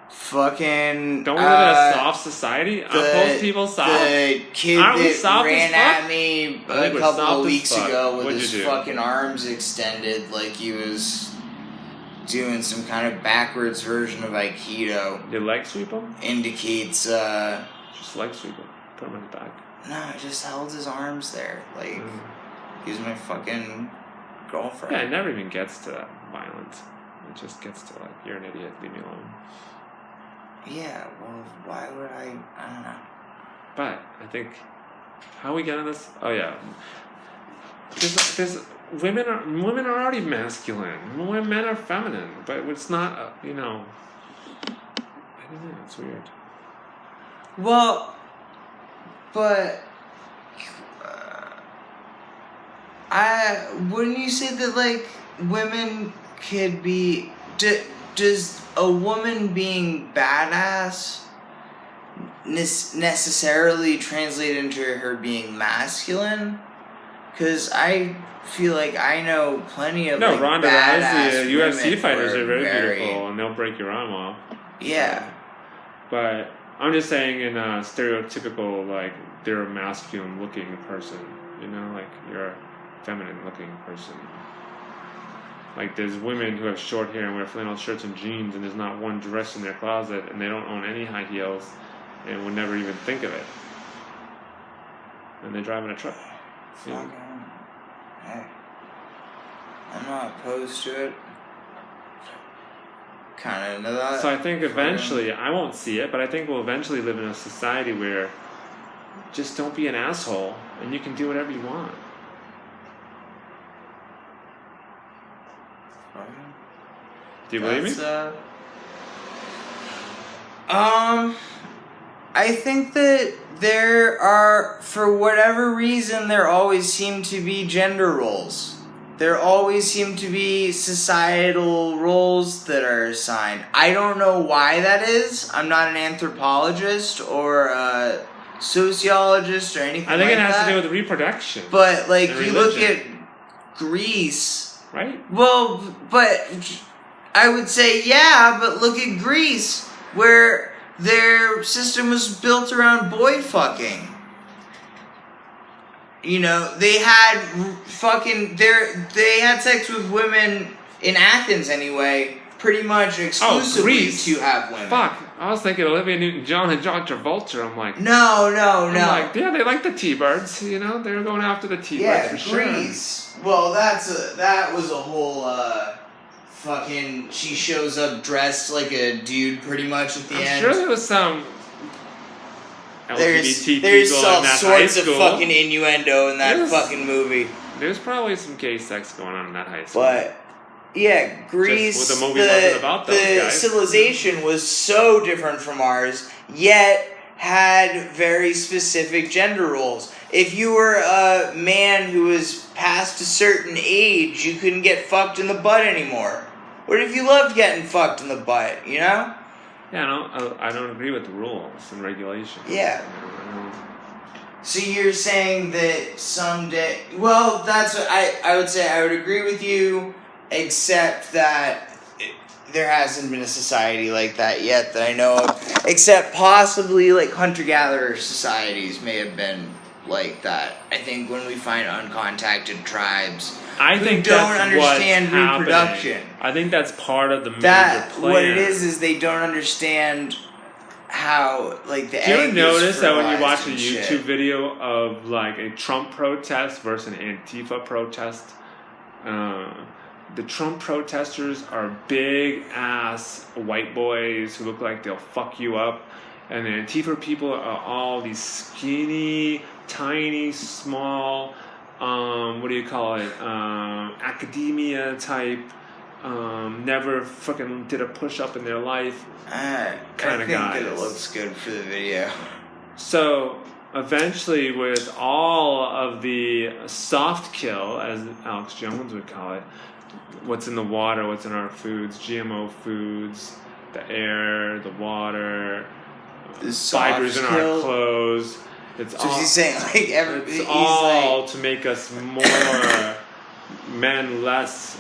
Fucking. Don't we live in a soft society? Aren't most people soft? The kid that ran at me a couple of weeks ago with his fucking arms extended like he was doing some kind of backwards version of Aikido. You leg sweep him? Indicates, Just leg sweep him. Put him on his back. No, I just held his arms there. Like, he was my fucking girlfriend. Yeah, it never even gets to that violent. It just gets to you're an idiot, leave me alone. Yeah, well, why would I don't know. But I think how we get on this? Oh yeah, there's women are already masculine. Men are feminine, but it's not. I don't know. It's weird. Well, but wouldn't you say that women could be? Does a woman being badass necessarily translate into her being masculine? Because I feel like I know plenty of Ronda Rousey, UFC fighters are very beautiful, and they'll break your arm off. Yeah. But I'm just saying in a stereotypical, they're a masculine-looking person. You know, you're a feminine-looking person. There's women who have short hair and wear flannel shirts and jeans, and there's not one dress in their closet, and they don't own any high heels, and would never even think of it. And they drive in a truck. Hey, I'm not opposed to it. Kind of into that. So I think eventually, I won't see it, but I think we'll eventually live in a society where just don't be an asshole, and you can do whatever you want. Do you believe me? I think that there are, for whatever reason, there always seem to be gender roles. there always seem to be societal roles that are assigned. I don't know why that is. I'm not an anthropologist or a sociologist or anything like that. I think it has to do with reproduction. But, like, and you look religion. at Greece... Right? Well, but I would say, yeah, but look at Greece, where their system was built around boy fucking. You know, they had they had sex with women in Athens anyway, pretty much exclusively Greece. to have women. Fuck. I was thinking Olivia Newton-John and John Travolta. I'm like... No. I'm like, yeah, they like the T-Birds, you know? They were going after the T-Birds for sure. Greece. Well, that was a whole, fucking... She shows up dressed like a dude pretty much at the end. I'm sure there was some... There's LGBT people all in that sorts high of school. fucking innuendo in that There's- fucking movie. There's probably some gay sex going on in that high school. But yeah, Greece, Just what the movie wasn't about those the guys. civilization was so different from ours, yet had very specific gender roles. If you were a man who was past a certain age, you couldn't get fucked in the butt anymore. What if you loved getting fucked in the butt, you know? Yeah, I don't agree with the rules and regulations. Yeah. I don't- So you're saying that someday... Well, that's what I would say. I would agree with you, except that there hasn't been a society like that yet that I know of. Except possibly, like, hunter-gatherer societies may have been like that. I think when we find uncontacted tribes I who think don't that's understand what's reproduction. happening. I think that's part of the major That, plan. what it is they don't understand how, like, the Do you ever egg is notice that when you watch fertilized a and YouTube shit? video of like a Trump protest versus an Antifa protest, the Trump protesters are big ass white boys who look like they'll fuck you up, and the Antifa people are all these skinny, tiny, small, what do you call it, academia type, never fucking did a push up in their life. I Kinda think that it guys. looks good for the video. So eventually, with all of the soft kill, as Alex Jones would call it, what's in the water, what's in our foods, GMO foods, the air, the water, The fibers in soft our kill? clothes, it's So all, he's saying, like, it's he's all like, to make us more men, less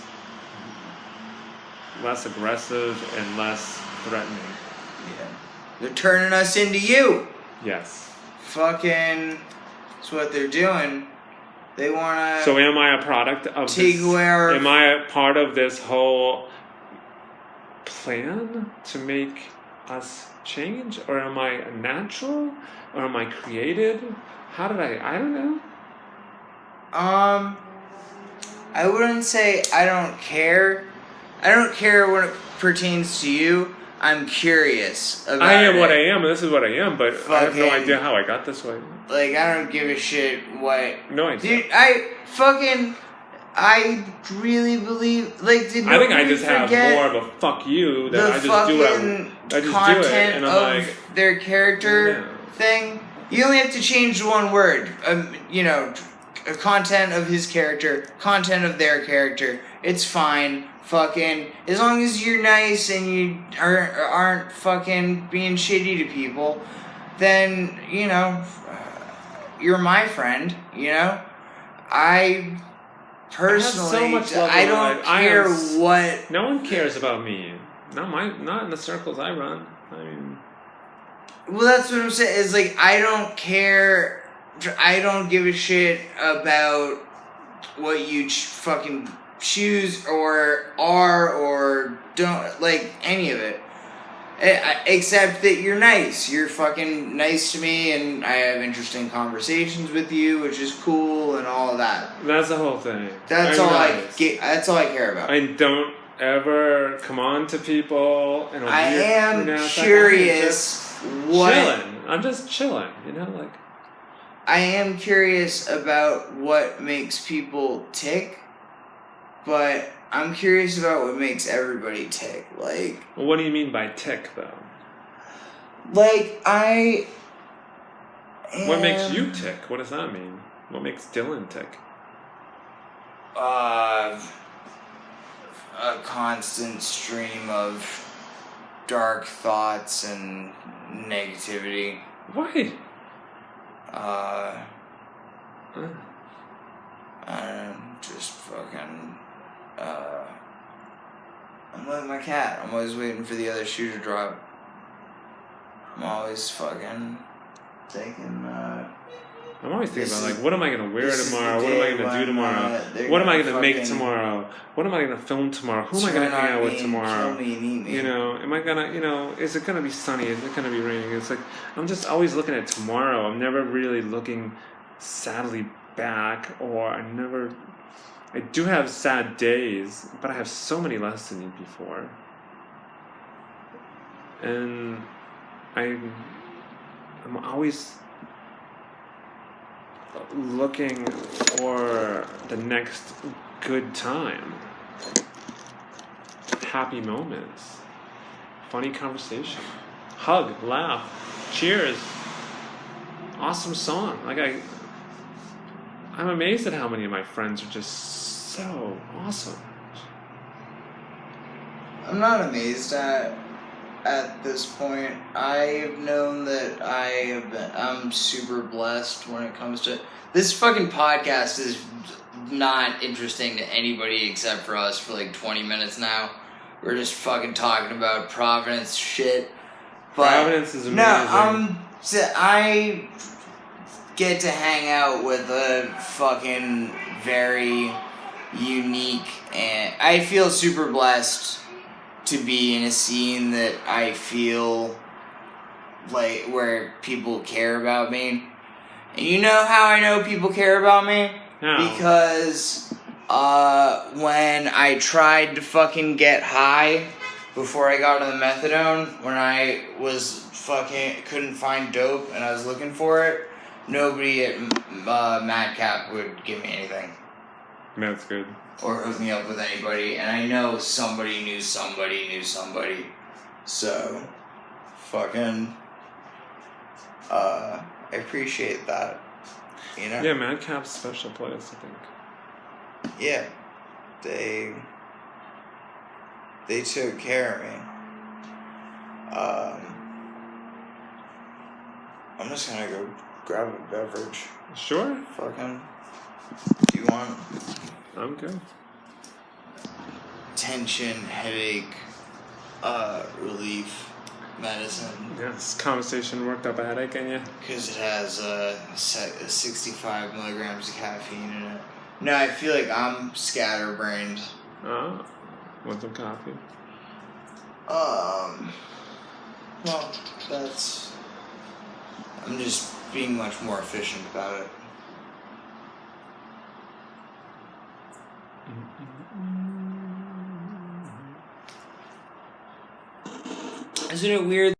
aggressive and less threatening. yeah. They're turning us into you. Yes. Fucking, that's what they're doing. They wanna So am I a product of take this? away our... Am I a part of this whole plan to make us change? Or am I natural? Or am I created? How did I don't know. I wouldn't say I don't care. I don't care when it pertains to you. I'm curious about I am it. what I am, and this is what I am, but I have no Fucking- idea how I got this way. Like, I don't give a shit what... No idea. Dude, I really believe... Like, did I think I nobody just have forget more of a fuck you the that I just do what fucking I just do it, content and of I'm like, their character Yeah. thing? You only have to change one word. You know, content of his character, content of their character. It's fine. Fucking, as long as you're nice and you aren't fucking being shitty to people, then, you know, you're my friend, you know? I personally, so much love I in my don't life. I care am what... no one cares about me. Not in the circles I run. I mean, Well, that's what I'm saying, is like, I don't care, I don't give a shit about what you fucking choose or are or don't, like, any of it. Except that you're nice. You're fucking nice to me, and I have interesting conversations with you, which is cool, and all of that. that's the whole thing. That's I'm all nice. that's all I care about. I don't ever come on to people and I am curious what... chilling. I'm just chilling, you know, like. I am curious about what makes people tick, but I'm curious about what makes everybody tick. Like, Well, what do you mean by tick, though? like I. What makes am- you tick? What does that mean? What makes Dylan tick? have a constant stream of dark thoughts and negativity. Why? I don't know, just fucking, I'm like my cat. I'm always waiting for the other shoe to drop. I'm always fucking thinking, I'm always thinking This about, is- like, what am I going to wear this is tomorrow? the What am I day going to do when, tomorrow? they're What am I gonna going to make fucking tomorrow? What am I going to film tomorrow? Who am I going to turn hang on out me with and tomorrow? kill me and eat me. You know, am I gonna, is it gonna be sunny? Is it gonna be raining? It's like, I'm just always looking at tomorrow. I'm never really looking sadly back, or I do have sad days, but I have so many less than before. And I'm always looking for the next good time. Happy moments, funny conversation, hug, laugh, cheers, awesome song. Like I'm amazed at how many of my friends are just so awesome. I'm not amazed at this point. I've known that I'm super blessed when it comes to this fucking podcast is not interesting to anybody except for us for like 20 minutes now. We're just fucking talking about Providence shit. But Providence is amazing. No, I get to hang out with a fucking very unique, and I feel super blessed to be in a scene that I feel like where people care about me. And you know how I know people care about me? How? Because when I tried to fucking get high before I got on the methadone, when I was couldn't find dope and I was looking for it, nobody at Madcap would give me anything. That's good. Or hook me up with anybody, and I know somebody knew somebody knew somebody. So, fucking, I appreciate that, you know? Yeah, Madcap's special place, I think. Yeah, they took care of me. I'm just gonna go grab a beverage. Sure, Fucking, do you want I'm good. tension, headache, relief medicine? Yes, conversation worked up a headache in you. Because it has 65 milligrams of caffeine in it. No, I feel like I'm scatterbrained. Oh, want some coffee? Well, I'm just being much more efficient about it. Isn't it weird